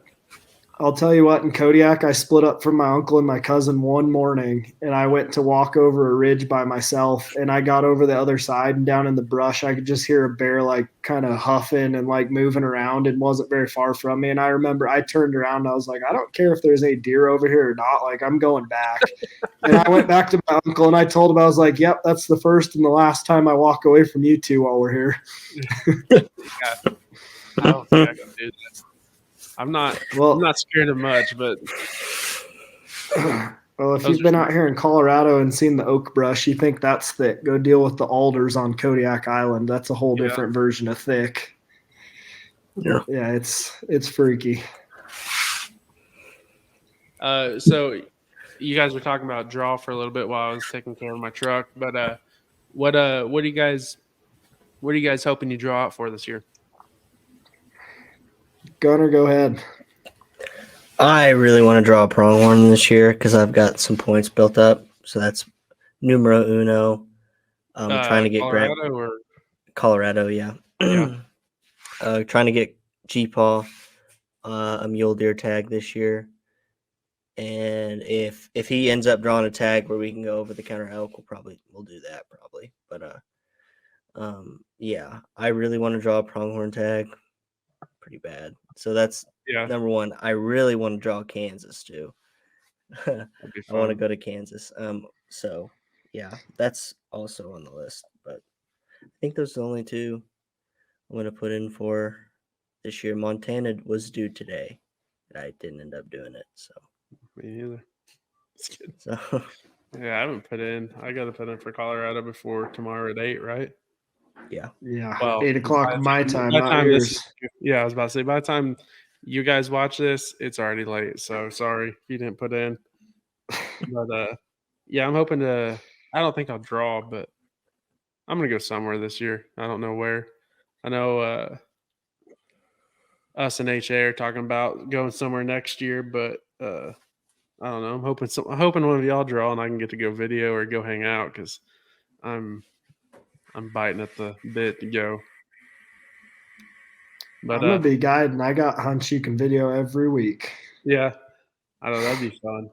I'll tell you what, in Kodiak, I split up from my uncle and my cousin one morning, and I went to walk over a ridge by myself, and I got over the other side, and down in the brush, I could just hear a bear like kind of huffing and like moving around, and wasn't very far from me. And I remember I turned around and I was like, I don't care if there's any deer over here or not. Like, I'm going back. And I went back to my uncle and I told him, I was like, yep, that's the first and the last time I walk away from you two while we're here. I don't think I can do that. I'm not scared of much, but well, if you've been out here in Colorado and seen the oak brush, you think that's thick. Go deal with the alders on Kodiak Island. That's a whole different version of thick. Yeah, it's freaky. So you guys were talking about draw for a little bit while I was taking care of my truck, but what are you guys hoping you draw out for this year? Gunner, go ahead. I really want to draw a pronghorn this year because I've got some points built up. So that's numero uno. Trying to get Colorado, yeah. Trying to get G-Paw. a mule deer tag this year. And if he ends up drawing a tag where we can go over the counter elk, we'll do that probably. But yeah, I really want to draw a pronghorn tag pretty bad. So that's number one. I really want to draw Kansas too. I want to go to Kansas. So yeah, that's also on the list. But I think those are the only two I'm going to put in for this year. Montana was due today, but I didn't end up doing it. So me neither. So yeah, I haven't put in. I got to put in for Colorado before tomorrow at 8, right? Yeah. Well, 8:00 my time, not yours. Yeah, I was about to say, by the time you guys watch this, it's already late. So sorry if you didn't put in. But yeah, I'm hoping to. I don't think I'll draw, but I'm gonna go somewhere this year. I don't know where. I know us and HA are talking about going somewhere next year, but I don't know. I'm hoping one of y'all draw and I can get to go video or go hang out because I'm biting at the bit to go. But I'm gonna be guiding. I got hunts you can video every week. Yeah, I know that'd be fun.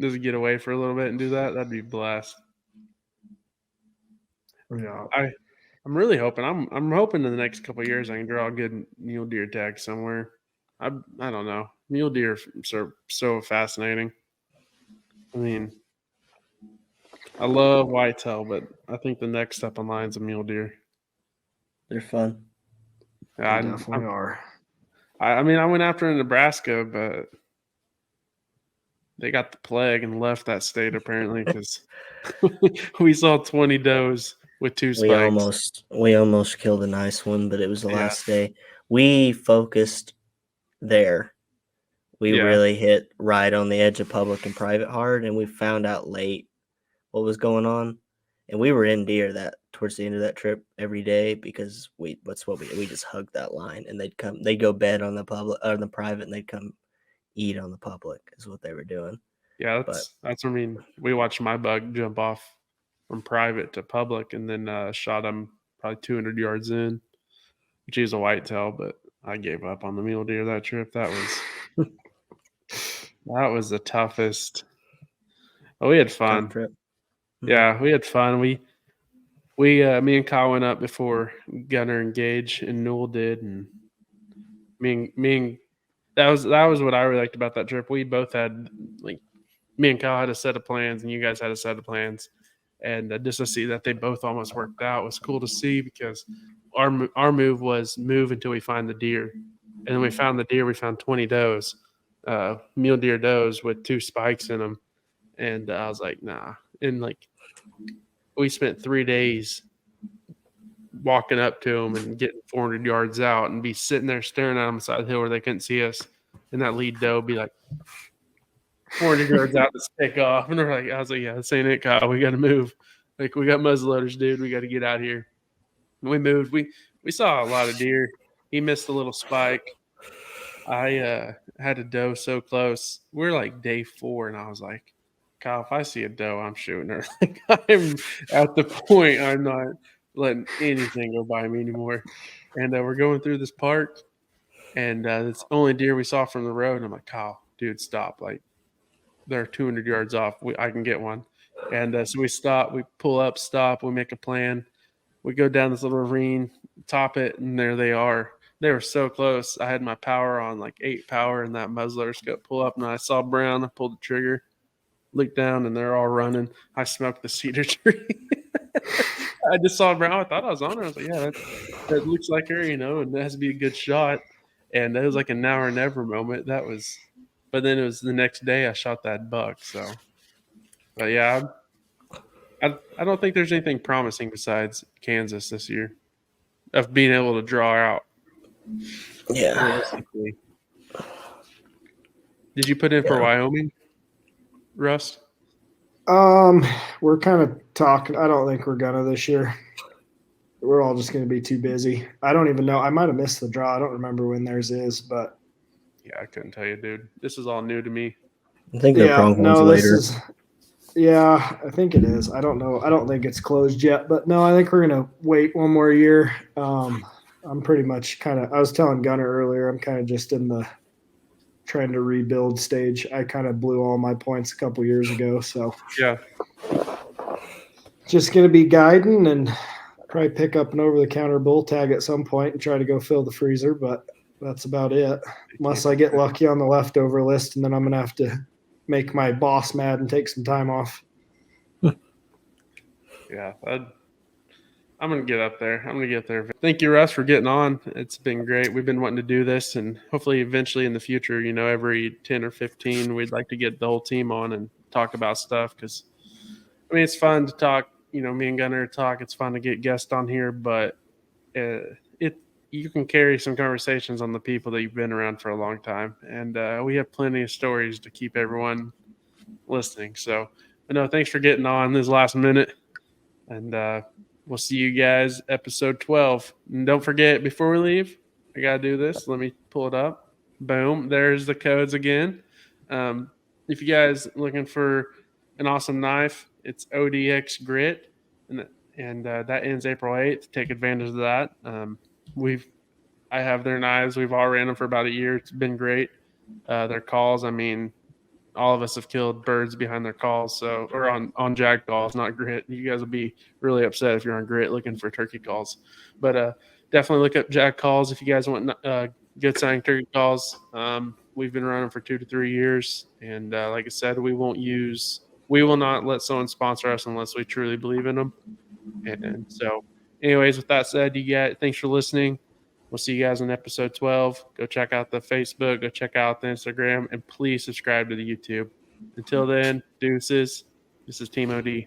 Just get away for a little bit and do that. That'd be a blast. Yeah, I'm really hoping. I'm hoping in the next couple of years I can draw a good mule deer tag somewhere. I don't know. Mule deer are so fascinating. I mean, I love whitetail, but I think the next step in line is a mule deer. They're fun. Yeah, they definitely are. I mean, I went after in Nebraska, but they got the plague and left that state apparently because we saw 20 does with 2 spikes. We almost killed a nice one, but it was the last day. We focused there. We really hit right on the edge of public and private hard, and we found out late what was going on. And we were in deer that towards the end of that trip every day because we just hugged that line, and they'd go bed on the public or the private, and they'd come eat on the public is what they were doing. Yeah, that's what I mean. We watched my bug jump off from private to public and then shot him probably 200 yards in, which is a whitetail, but I gave up on the mule deer that trip. That was the toughest. Oh, we had fun. Trip. Yeah, we had fun. We me and Kyle went up before Gunner and Gage and Newell did, and me and that was what I really liked about that trip. We both had me and Kyle had a set of plans, and you guys had a set of plans, and just to see that they both almost worked out was cool to see because our move was move until we find the deer, and then we found the deer. We found 20 does, mule deer does with 2 spikes in them, and I was like, nah, and we spent 3 days walking up to them and getting 400 yards out and be sitting there staring at them side of the hill where they couldn't see us. And that lead doe be 400 yards out to take off. And I was like, yeah, this ain't it, Kyle. We got to move. We got muzzleloaders, dude. We got to get out here. And we moved. We saw a lot of deer. He missed a little spike. I had a doe so close. We're day 4, and I was like, Kyle, if I see a doe, I'm shooting her. I'm at the point I'm not letting anything go by me anymore. And we're going through this park, and it's the only deer we saw from the road. And I'm like, Kyle, dude, stop. They're 200 yards off. I can get one. And so we stop. We pull up, stop. We make a plan. We go down this little ravine, top it, and there they are. They were so close. I had my power on 8 power, and that muzzleloader scope pull up, and I saw brown. I pulled the trigger. Looked down and they're all running. I smoked the cedar tree. I just saw brown. I thought I was on her. I was like, yeah, that looks like her, and that has to be a good shot. And it was like a now or never moment. But then it was the next day I shot that buck. So, but yeah, I don't think there's anything promising besides Kansas this year of being able to draw out. Yeah. Did you put in for Wyoming, Russ? We're kind of talking. I don't think we're gonna this year. We're all just gonna be too busy. I don't even know. I might have missed the draw. I don't remember when theirs is, but yeah, I couldn't tell you, dude. This is all new to me. I think the pronghorn's later. I think it is. I don't know. I don't think it's closed yet, but no, I think we're gonna wait one more year. I'm pretty much I was telling Gunner earlier, I'm kind of just in the trying to rebuild stage. I kind of blew all my points a couple years ago, so Yeah. just going to be guiding and probably pick up an over-the-counter bull tag at some point and try to go fill the freezer, but that's about it. Unless I get lucky on the leftover list, and then I'm going to have to make my boss mad and take some time off. Yeah. I'm going to get up there. I'm going to get there. Thank you, Russ, for getting on. It's been great. We've been wanting to do this, and hopefully eventually in the future, every 10 or 15, we'd like to get the whole team on and talk about stuff because, it's fun to talk. Me and Gunnar talk. It's fun to get guests on here, but you can carry some conversations on the people that you've been around for a long time, and we have plenty of stories to keep everyone listening. So, thanks for getting on this last minute, and we'll see you guys episode 12. And don't forget, before we leave, I got to do this. Let me pull it up. Boom. There's the codes again. If you guys looking for an awesome knife, it's ODX Grit, and that ends April 8th. Take advantage of that. I have their knives. We've all ran them for about a year. It's been great. Their calls, all of us have killed birds behind their calls, or on JAG calls, not Grit. You guys will be really upset if you're on Grit looking for turkey calls. But definitely look up JAG Calls if you guys want good sounding turkey calls. We've been running for 2 to 3 years, and like I said, we will not let someone sponsor us unless we truly believe in them. And so, anyways, with that said, you guys, thanks for listening. We'll see you guys in episode 12. Go check out the Facebook, go check out the Instagram, and please subscribe to the YouTube. Until then, deuces. This is Team OD.